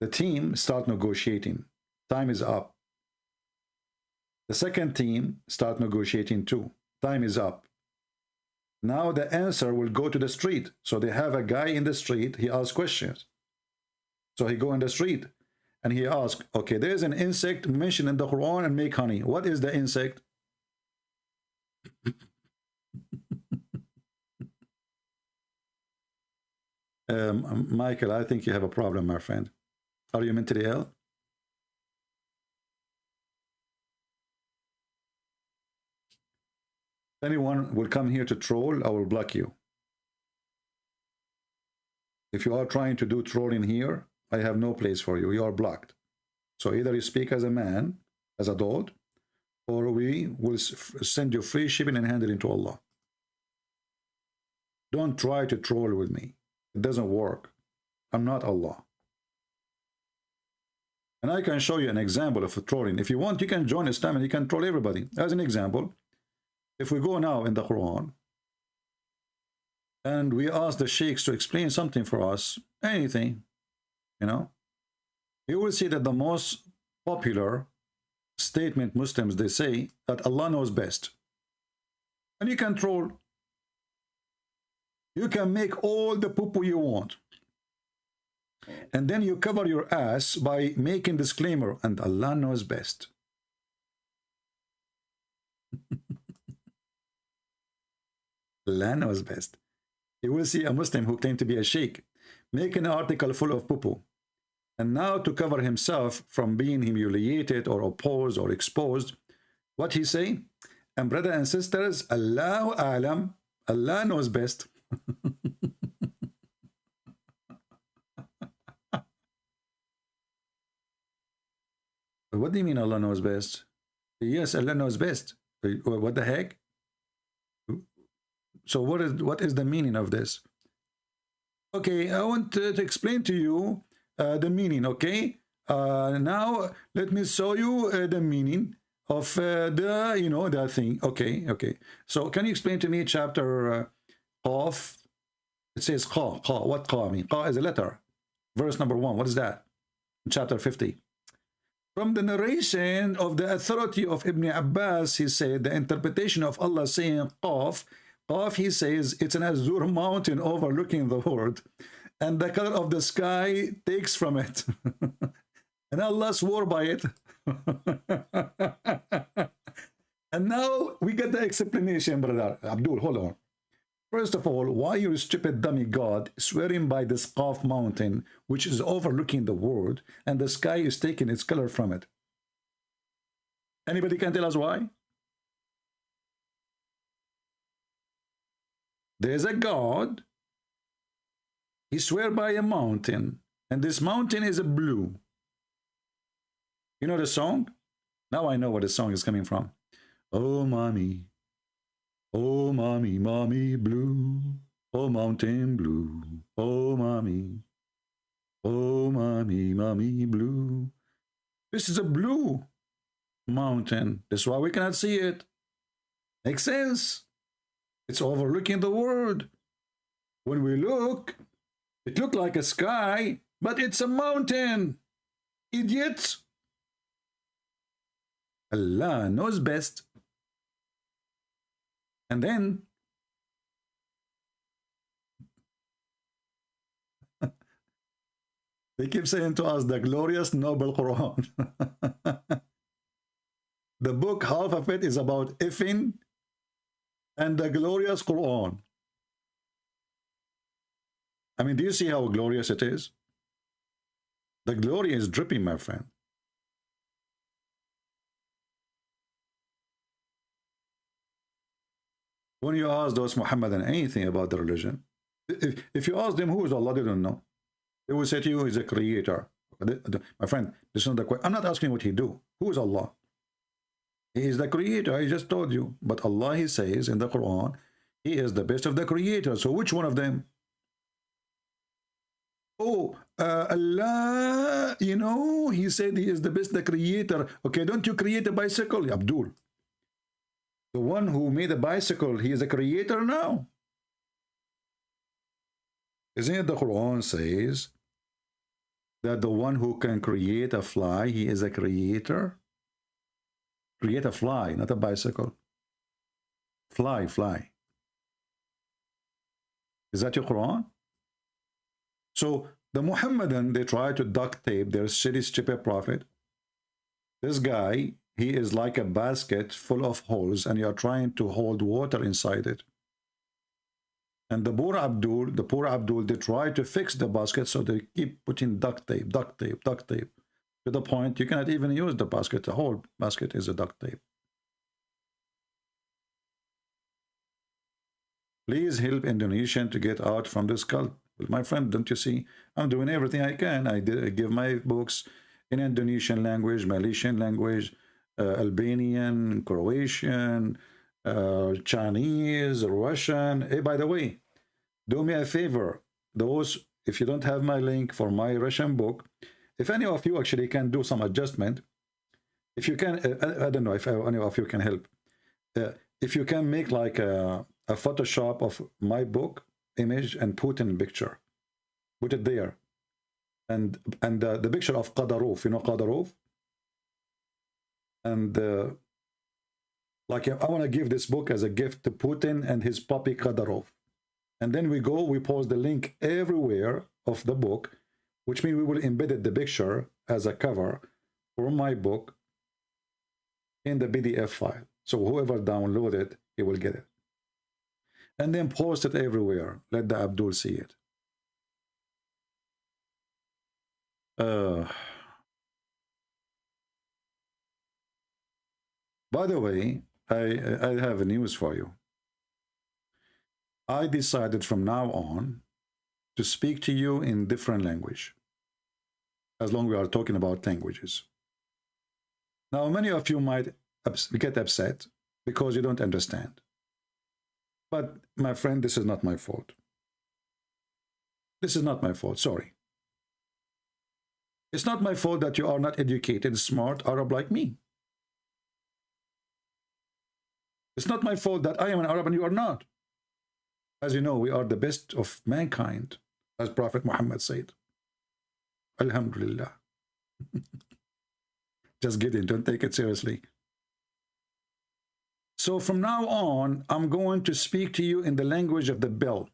The team start negotiating. Time is up. The second team start negotiating too. Time is up. Now the answer will go to the street. So they have a guy in the street, he asks questions. So he go in the street and he asks, okay, there's an insect mentioned in the Quran and make honey. What is the insect? Michael, I think you have a problem, my friend. Are you mentally ill? If anyone will come here to troll, I will block you. If you are trying to do trolling here, I have no place for you. You are blocked. So either you speak as a man, as a dog, or we will send you free shipping and hand it into Allah. Don't try to troll with me. It doesn't work. I'm not Allah. And I can show you an example of trolling. If you want, you can join Islam and you can troll everybody. As an example, If we go now in the Quran and we ask the sheikhs to explain something for us, anything, you know, you will see that the most popular statement Muslims, they say that Allah knows best. And you can troll. You can make all the poo-poo you want. And then you cover your ass by making disclaimer, and Allah knows best. Allah knows best. You will see a Muslim who claimed to be a sheikh make an article full of poo-poo. And now to cover himself from being humiliated or opposed or exposed, what he say? And brothers and sisters, Allahu A'lam, Allah knows best. What do you mean Allah knows best? Yes, Allah knows best. What the heck? So what is the meaning of this? Okay, I want to explain to you the meaning, okay? Now let me show you the meaning of the, you know, the thing. Okay, okay. So can you explain to me chapter Qaf? It says Qa. What Qa mean? Qa is a letter. Verse number 1. What is that? Chapter 50. From the narration of the authority of Ibn Abbas, he said the interpretation of Allah saying Qaf. Qaf, he says, it's an azure mountain overlooking the world, and the color of the sky takes from it. And Allah swore by it. And now we get the explanation, brother. Abdul, hold on. First of all, why you stupid dummy God swearing by this Qaf mountain, which is overlooking the world, and the sky is taking its color from it? Anybody can tell us why? There's a God. He swear by a mountain, and this mountain is a blue. You know the song? Now I know where the song is coming from. Oh, mommy, mommy blue. Oh, mountain blue. Oh, mommy, mommy blue. This is a blue mountain. That's why we cannot see it. Makes sense. It's overlooking the world. When we look, it looks like a sky, but it's a mountain. Idiots. Allah knows best. And then they keep saying to us the glorious noble Quran. The book, half of it is about effing, and the glorious Quran. I mean, do you see how glorious it is? The glory is dripping, my friend. When you ask those Muhammadan anything about the religion, if you ask them who is Allah, they don't know. They will say to you, he's a creator. My friend, this is not the question. I'm not asking what he do. Who is Allah? He is the creator. I just told you. But Allah, he says in the Quran, he is the best of the creators. So which one of them? Oh, Allah, you know, he said he is the best, the creator. Okay, don't you create a bicycle? Abdul. The one who made a bicycle, he is a creator now. Isn't it the Quran says that the one who can create a fly, he is a creator? Create a fly, not a bicycle. Fly. Is that your Quran? So the Muhammadan, they try to duct tape their shitty, stupid prophet. This guy, he is like a basket full of holes, and you are trying to hold water inside it. And the poor Abdul, they try to fix the basket, so they keep putting duct tape, to the point you cannot even use the basket. The whole basket is a duct tape. Please help Indonesian to get out from this cult. Well, my friend, don't you see? I'm doing everything I can. I give my books in Indonesian language, Malaysian language, Albanian, Croatian, Chinese, Russian. Hey, by the way, do me a favor. Those, if you don't have my link for my Russian book, if any of you actually can do some adjustment, if you can, I don't know if any of you can help. if you can make like a Photoshop of my book image and put in a picture, put it there, and the picture of Qadaruf, you know Qadaruf, and like I want to give this book as a gift to Putin and his puppy Qadarov. And then we post the link everywhere of the book, which means we will embed the picture as a cover for my book in the PDF file. So whoever download it, he will get it. And then post it everywhere. Let the Abdul see it. By the way, I have news for you. I decided from now on to speak to you in different language, as long as we are talking about languages. Now, many of you might get upset because you don't understand. But my friend, this is not my fault. This is not my fault, sorry. It's not my fault that you are not educated, smart Arab like me. It's not my fault that I am an Arab and you are not. As you know, we are the best of mankind, as Prophet Muhammad said. Alhamdulillah. Just kidding, don't take it seriously. So from now on, I'm going to speak to you in the language of the bell.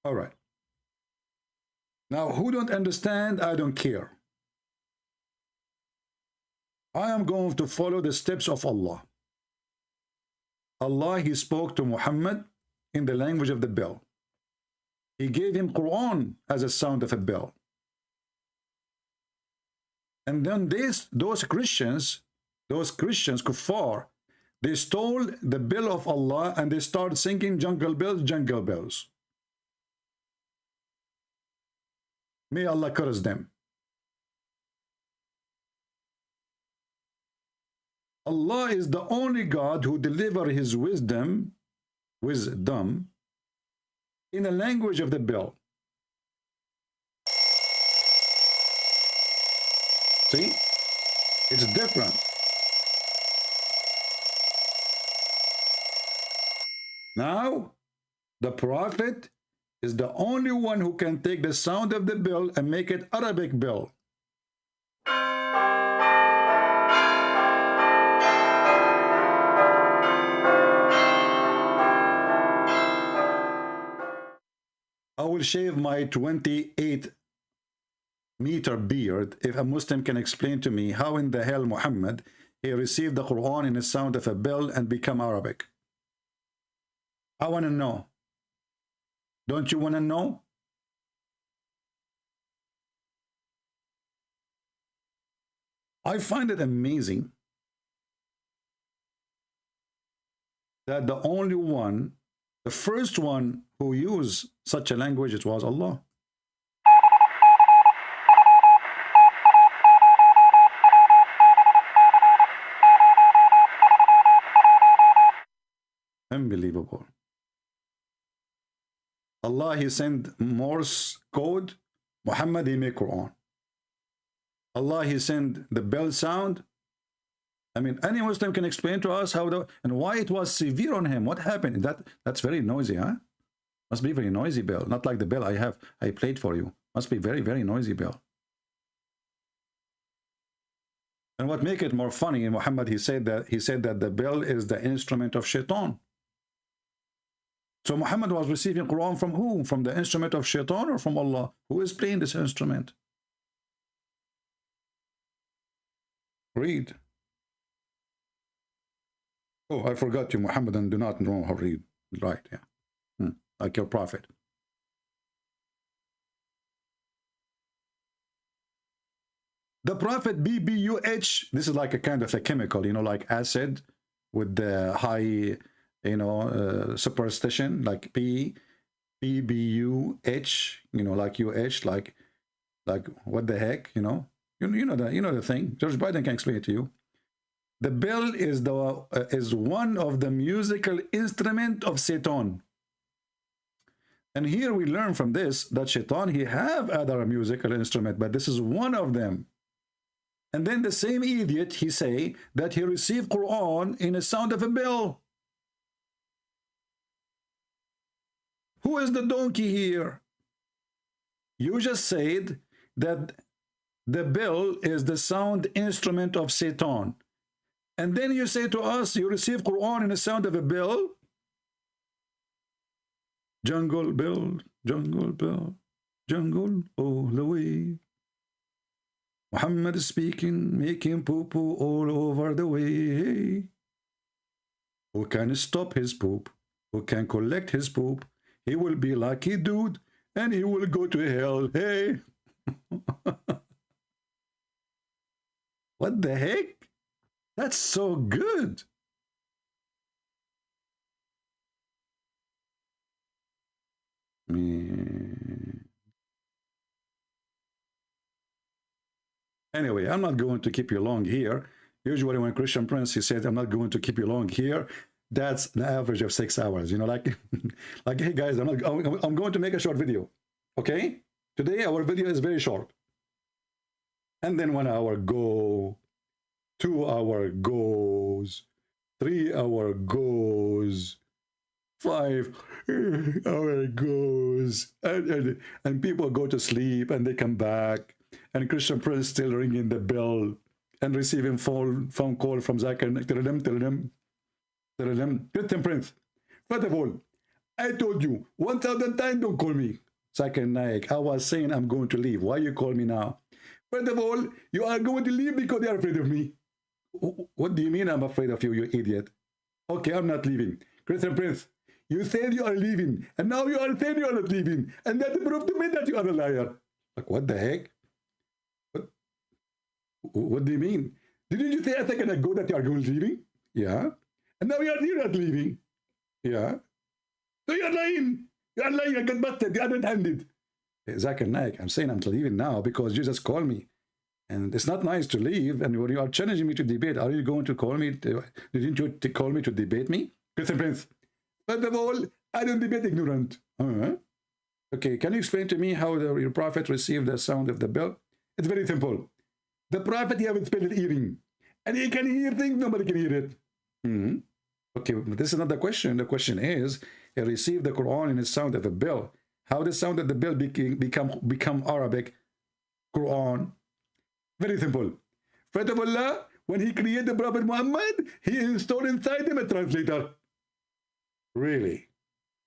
All right. Now, who don't understand, I don't care. I am going to follow the steps of Allah. Allah, he spoke to Muhammad in the language of the bell. He gave him Qur'an as a sound of a bell. And then those Christians, kuffar, they stole the bell of Allah and they started singing jungle bells, jungle bells. May Allah curse them. Allah is the only God who delivers his wisdom in a language of the bell. See? It's different. Now, the Prophet is the only one who can take the sound of the bell and make it Arabic bell. I will shave my 28-meter beard if a Muslim can explain to me how in the hell Muhammad, he received the Quran in the sound of a bell and become Arabic. I want to know. Don't you want to know? I find it amazing that the only one, the first one who used such a language, it was Allah. Unbelievable. Allah, he sent Morse code. Muhammad, he made Quran. Allah, he sent the bell sound. I mean, any Muslim can explain to us how and why it was severe on him. What happened? That's very noisy, huh? Must be very noisy bell. Not like the bell I played for you. Must be very, very noisy bell. And what make it more funny, in Muhammad, he said that the bell is the instrument of shaitan. So Muhammad was receiving Quran from whom? From the instrument of shaitan or from Allah? Who is playing this instrument? Read. Oh, I forgot you, Muhammadan do not know how to read. Right, yeah. Like your prophet. The prophet BBUH, this is like a kind of a chemical, you know, like acid with the high, you know, superstition, like BBUH, you know, like UH, like what the heck, you know the thing. George Biden can explain it to you. The bell is one of the musical instrument of Satan. And here we learn from this that Shaitan, he have other musical instrument, but this is one of them. And then the same idiot, he say that he received Quran in the sound of a bell. Who is the donkey here? You just said that the bell is the sound instrument of Satan. And then you say to us, you receive Quran in the sound of a bell? Jungle bell, jungle all the way. Muhammad is speaking, making poo-poo all over the way. Who can stop his poop? Who can collect his poop? He will be lucky dude, and he will go to hell. Hey! What the heck? That's so good. Anyway, I'm not going to keep you long here. Usually when Christian Prince, he said, I'm not going to keep you long here, that's the average of 6 hours. You know, like, like, hey guys, I'm going to make a short video. Okay? Today, our video is very short. And then 1 hour go, 2 hour goes, 3 hour goes, 5 hour goes, and people go to sleep and they come back, and Christian Prince still ringing the bell and receiving phone call from Zakir. Tell them, Christian Prince, first of all, I told you 1,000 times don't call me. Zakir Naik, I was saying I'm going to leave. Why you call me now? First of all, you are going to leave because they are afraid of me. What do you mean I'm afraid of you, you idiot? Okay, I'm not leaving. Christian Prince, you said you are leaving, and now you are saying you are not leaving, and that proved to me that you are a liar. Like, what the heck? What do you mean? Didn't you say a second ago that you are going leaving? Yeah. And now you're not leaving. Yeah. So you're lying. You're lying. I got busted. You're red-handed. Zakir Naik, I'm saying I'm leaving now because you just called me. And it's not nice to leave. And when you are challenging me to debate, are you going to call me? Didn't you call me to debate me? Christian Prince, first of all, I don't debate ignorant. Okay, can you explain to me how your prophet received the sound of the bell? It's very simple. The prophet, he has spelled hearing. And he can hear things, nobody can hear it. Okay, but this is not the question. The question is, he received the Quran in the sound of a bell. How the sound of the bell become Arabic Quran? Very simple. First of all, when he created the Prophet Muhammad, he installed inside him a translator. Really?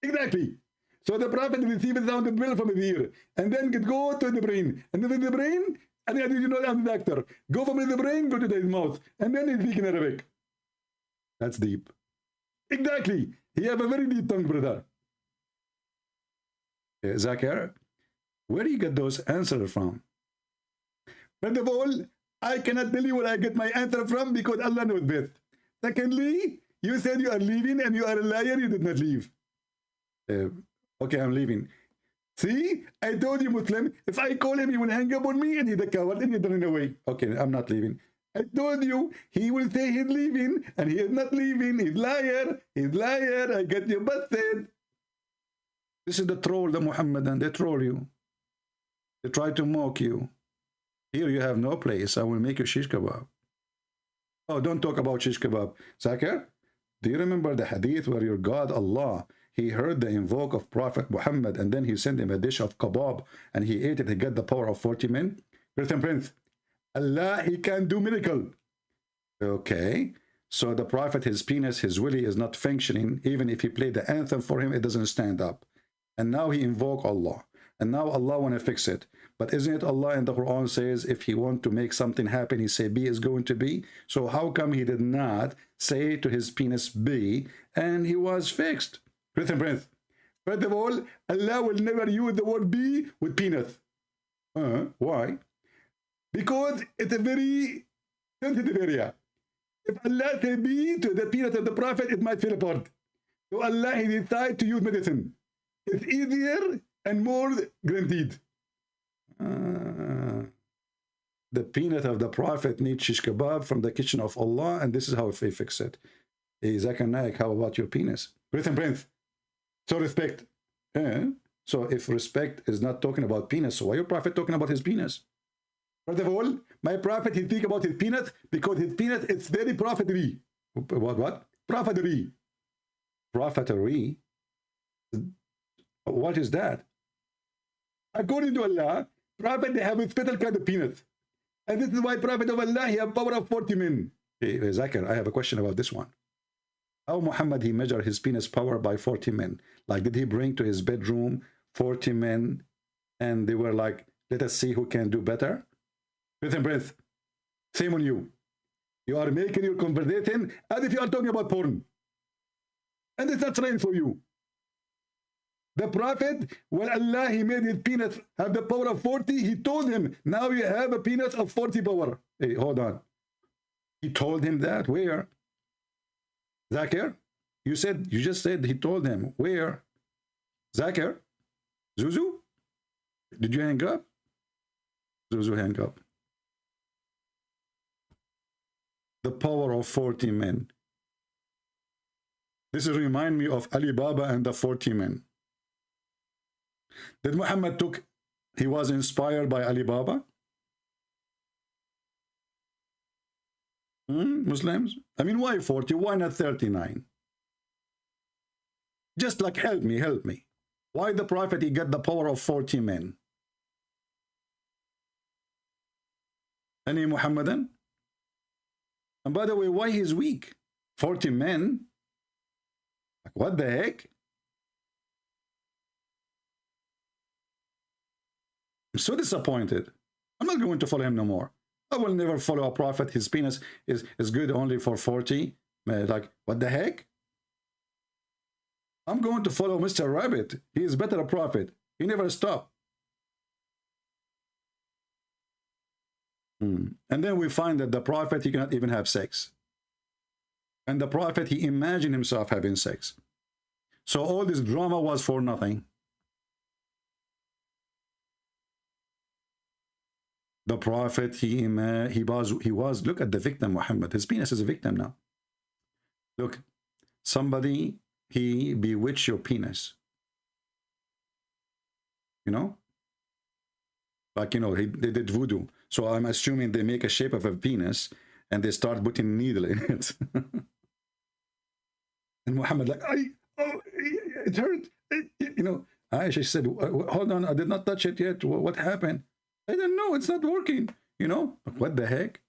Exactly. So the Prophet received the sound of the bell from his ear, and then it go to the brain, and then the brain, and then you know I'm the doctor. Go from the brain, go to his mouth, and then he speak in Arabic. That's deep. Exactly. He have a very deep tongue, brother. Zakir, where do you get those answers from? First of all, I cannot tell you where I get my answer from because Allah knows best. Secondly, you said you are leaving and you are a liar, you did not leave. Okay, I'm leaving. See, I told you, Muslim, if I call him, he will hang up on me and he's a coward and he's running away. Okay, I'm not leaving. I told you, he will say he's leaving and he is not leaving. He's liar, I got you busted. This is the troll, the Muhammadan, they troll you. They try to mock you. Here you have no place. I will make you shish kebab. Oh, don't talk about shish kebab. Zakir, do you remember the hadith where your God, Allah, he heard the invoke of Prophet Muhammad and then he sent him a dish of kebab and he ate it, he got the power of 40 men? Christian Prince, Allah, he can do miracle. Okay, so the Prophet, his penis, his willy is not functioning. Even if he played the anthem for him, it doesn't stand up. And now he invoke Allah. And now Allah want to fix it. But isn't it Allah in the Quran says if he want to make something happen, he say be is going to be? So how come he did not say to his penis be and he was fixed? Christian Prince, first of all, Allah will never use the word be with penis. Why? Because it's a very sensitive area. If Allah say be to the penis of the Prophet, it might fall apart. So Allah, he decided to use medicine. It's easier and more guaranteed. The peanut of the Prophet needs shish kebab from the kitchen of Allah, and this is how they fix it. Hey, Zakir Naik, how about your penis? Christian Prince, so respect. So if respect is not talking about penis, so why your prophet talking about his penis? First of all, my prophet, he think about his penis because his penis is very profitable. What? Profitable. Profitable? What is that? According to Allah, prophet, they have a special kind of penis. And this is why prophet of Allah, he have power of 40 men. Hey, Zakir, I have a question about this one. How Muhammad, he measured his penis power by 40 men? Like, did he bring to his bedroom 40 men and they were like, let us see who can do better? Breath and breath. Same on you. You are making your conversation as if you are talking about porn. And it's not trained for you. The prophet, when Allah, he made his penis have the power of 40, he told him, now you have a penis of 40 power. Hey, hold on. He told him that. Where? Zakir? You just said he told him. Where? Zakir? Zuzu? Did you hang up? Zuzu hang up. The power of 40 men. This remind me of Ali Baba and the 40 men. Did Muhammad he was inspired by Ali Baba? Muslims? I mean, why 40? Why not 39? Just like, help me. Why the prophet, he got the power of 40 men? Any Muhammadan? And by the way, why he's weak? 40 men? Like, what the heck? I'm so disappointed. I'm not going to follow him no more. I will never follow a prophet. His penis is good only for 40. Like, what the heck? I'm going to follow Mr. Rabbit. He is better a prophet. He never stopped. And then we find that the prophet, he cannot even have sex. And the prophet, he imagined himself having sex. So all this drama was for nothing. The prophet, he was, look at the victim, Muhammad. His penis is a victim now. Look, somebody, he bewitched your penis. You know? Like, you know, they did voodoo. So I'm assuming they make a shape of a penis and they start putting a needle in it. And Muhammad like, it hurt. You know, Aisha said, hold on, I did not touch it yet. What happened? I don't know, it's not working. You know, what the heck?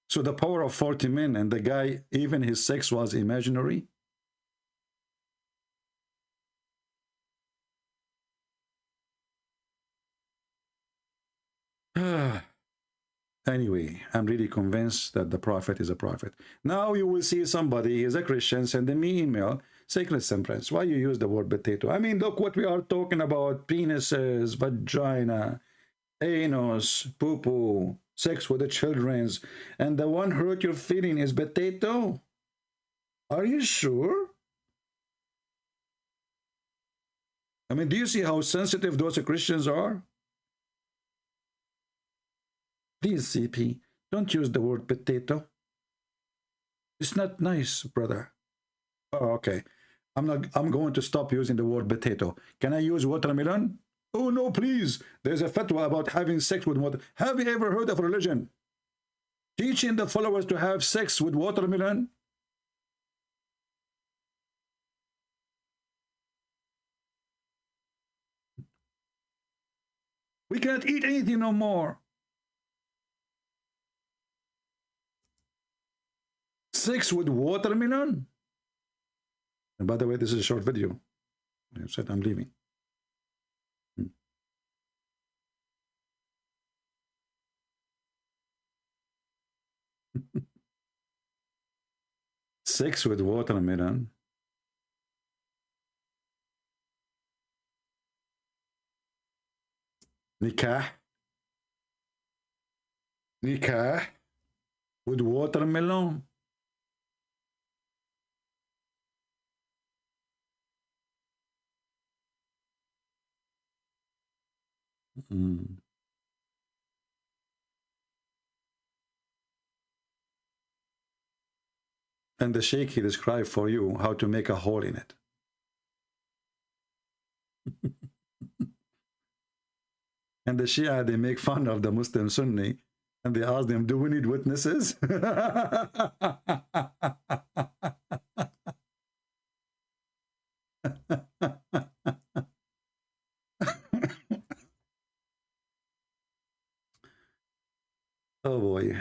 So the power of 40 men, and the guy, even his sex was imaginary. Anyway, I'm really convinced that the prophet is a prophet. Now you will see somebody, is a Christian, sending me email, Sacred Semperance, why you use the word potato? I mean, look what we are talking about. Penises, vagina, anus, poo-poo, sex with the children's, and the one hurt your feeling is potato. Are you sure? I mean, do you see how sensitive those Christians are? Please, CP, don't use the word potato. It's not nice, brother. Oh, okay. I'm going to stop using the word potato. Can I use watermelon? Oh, no, please. There's a fatwa about having sex with water. Have you ever heard of religion teaching the followers to have sex with watermelon? We can't eat anything no more. Sex with watermelon? And by the way, this is a short video. I said I'm leaving. Sex with watermelon. Nikah. Nikah with watermelon. And the sheikh, he described for you how to make a hole in it. And the Shia, they make fun of the Muslim Sunni, and they ask them, do we need witnesses? Oh boy.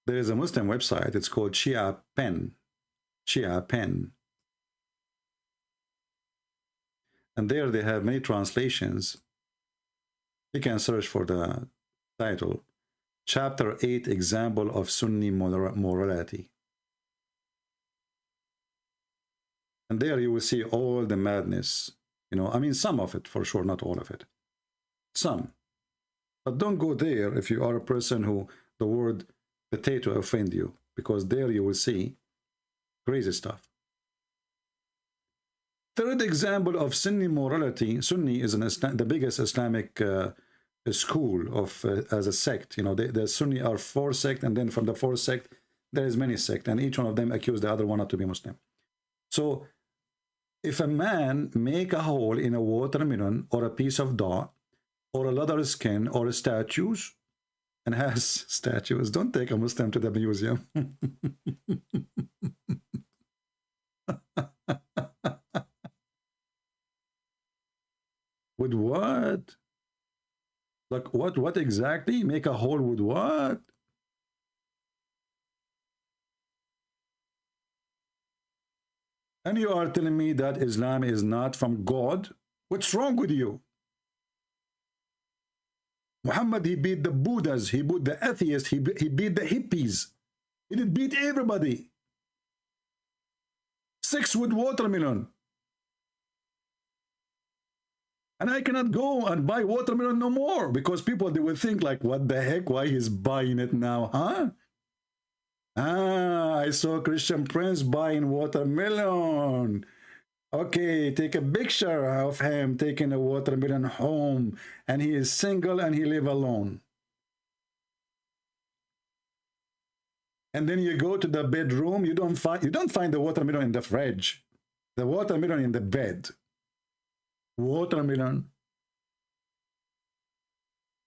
There is a Muslim website, it's called Shia Pen. Shia Pen. And there they have many translations. You can search for the title. Chapter 8, Example of Sunni Morality. And there you will see all the madness. You know, I mean, some of it for sure, not all of it. Some. But don't go there if you are a person who the word potato offend you, because there you will see crazy stuff. Third example of Sunni morality. Sunni is the biggest Islamic school of as a sect. You know, the Sunni are 4 sects, and then from the 4th sect there is many sects, and each one of them accuse the other one not to be Muslim. So if a man make a hole in a watermelon or a piece of dough or a leather skin or a statues, and has statues, don't take a Muslim to the museum. With what? Like what exactly? Make a hole with what? And you are telling me that Islam is not from God? What's wrong with you? Muhammad, he beat the Buddhas, he beat the atheists, he beat the hippies. He did beat everybody. 6 with watermelon. And I cannot go and buy watermelon no more, because people, they will think like, what the heck, why he's buying it now, huh? Ah, I saw Christian Prince buying watermelon. Okay, take a picture of him taking a watermelon home, and he is single and he live alone. And then you go to the bedroom, you don't find the watermelon in the fridge. The watermelon in the bed. Watermelon.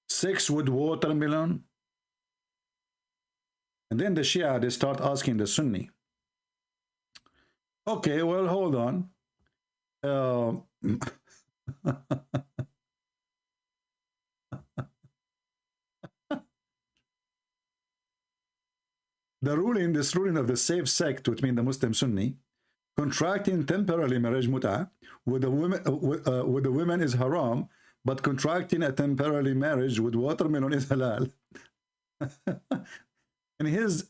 6 with watermelon. And then the Shia, they start asking the Sunni. Okay, well, hold on. The ruling, this ruling of the safe sect between the Muslim Sunni, contracting temporarily marriage mut'ah with the women is haram, but contracting a temporary marriage with watermelon is halal. In his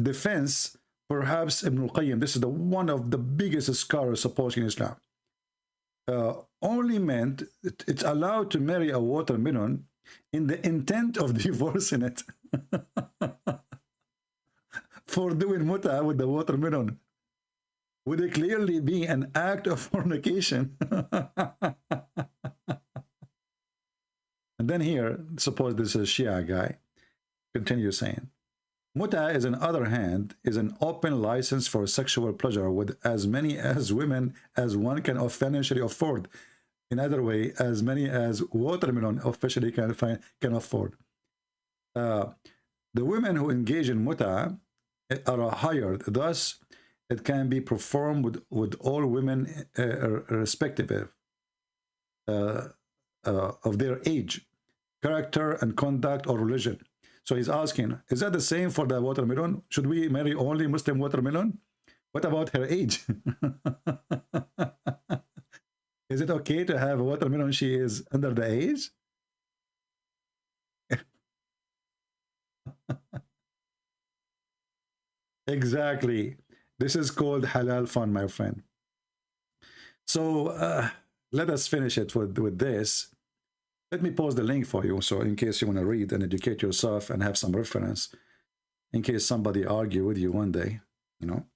defense, perhaps Ibn al-Qayyim, this is one of the biggest scholars supporting Islam, only meant it's allowed to marry a watermelon in the intent of divorcing it. For doing mut'ah with the watermelon would it clearly be an act of fornication. And then here, suppose this is a Shia guy, continue saying, mut'ah is, on the other hand, is an open license for sexual pleasure with as many as women as one can financially afford. In other way, as many as watermelon officially can afford. The women who engage in mut'ah are hired, thus it can be performed with all women irrespective of their age, character, and conduct or religion. So he's asking, is that the same for the watermelon? Should we marry only Muslim watermelon? What about her age? Is it okay to have a watermelon she is under the age? Exactly. This is called halal fun, my friend. So let us finish it with this. Let me post the link for you, so in case you want to read and educate yourself and have some reference, in case somebody argue with you one day, you know.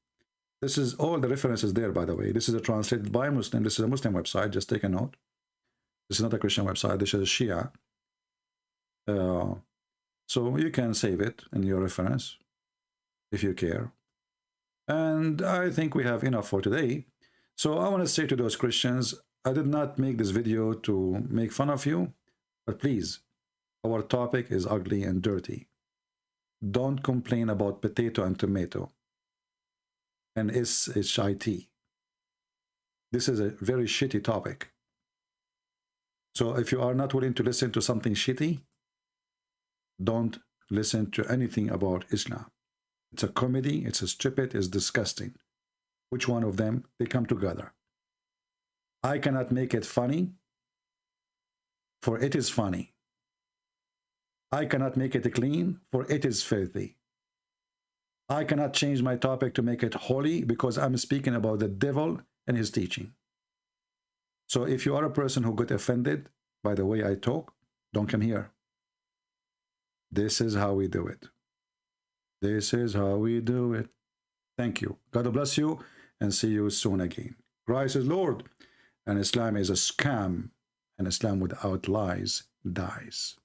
This is all the references there, by the way. This is a translated by a Muslim. This is a Muslim website. Just take a note. This is not a Christian website. This is a Shia. So you can save it in your reference if you care. And I think we have enough for today. So I want to say to those Christians, I did not make this video to make fun of you, but please, our topic is ugly and dirty. Don't complain about potato and tomato and SHIT. This is a very shitty topic. So if you are not willing to listen to something shitty, don't listen to anything about Islam. It's a comedy, it's a stupid, it's disgusting. Which one of them? They come together. I cannot make it funny, for it is funny. I cannot make it clean, for it is filthy. I cannot change my topic to make it holy, because I'm speaking about the devil and his teaching. So if you are a person who got offended by the way I talk, don't come here. This is how we do it. This is how we do it. Thank you. God bless you, and see you soon again. Christ is Lord, and Islam is a scam, and Islam without lies dies.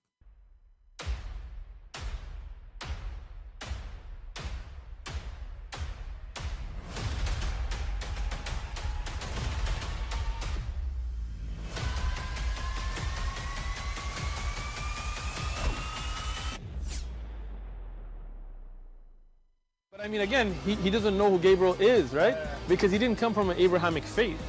I mean, again, he doesn't know who Gabriel is, right? Because he didn't come from an Abrahamic faith.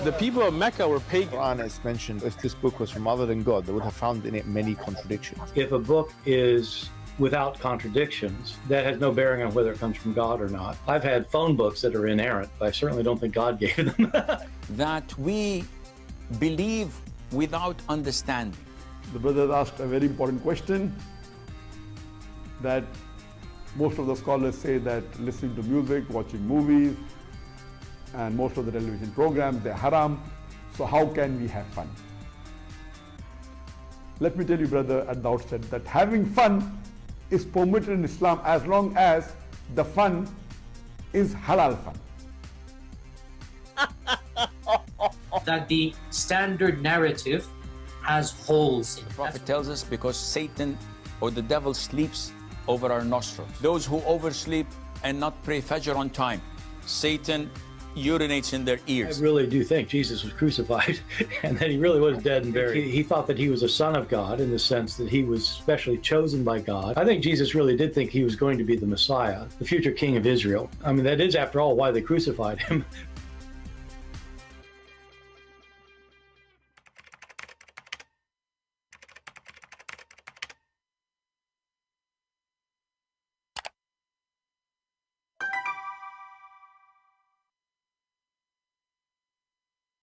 The people of Mecca were pagan. Quran is mentioned. If this book was from other than God, they would have found in it many contradictions. If a book is without contradictions, that has no bearing on whether it comes from God or not. I've had phone books that are inerrant, but I certainly don't think God gave them. That we believe without understanding. The brother asked a very important question, that most of the scholars say that listening to music, watching movies, and most of the television programs, they're haram. So how can we have fun? Let me tell you, brother, at the outset, that having fun is permitted in Islam as long as the fun is halal fun. That the standard narrative has holes in it. The Prophet tells us because Satan or the devil sleeps over our nostrils. Those who oversleep and not pray Fajr on time, Satan urinates in their ears. I really do think Jesus was crucified and that he really was dead and buried. He thought that he was a son of God in the sense that he was specially chosen by God. I think Jesus really did think he was going to be the Messiah, the future king of Israel. I mean, that is, after all, why they crucified him.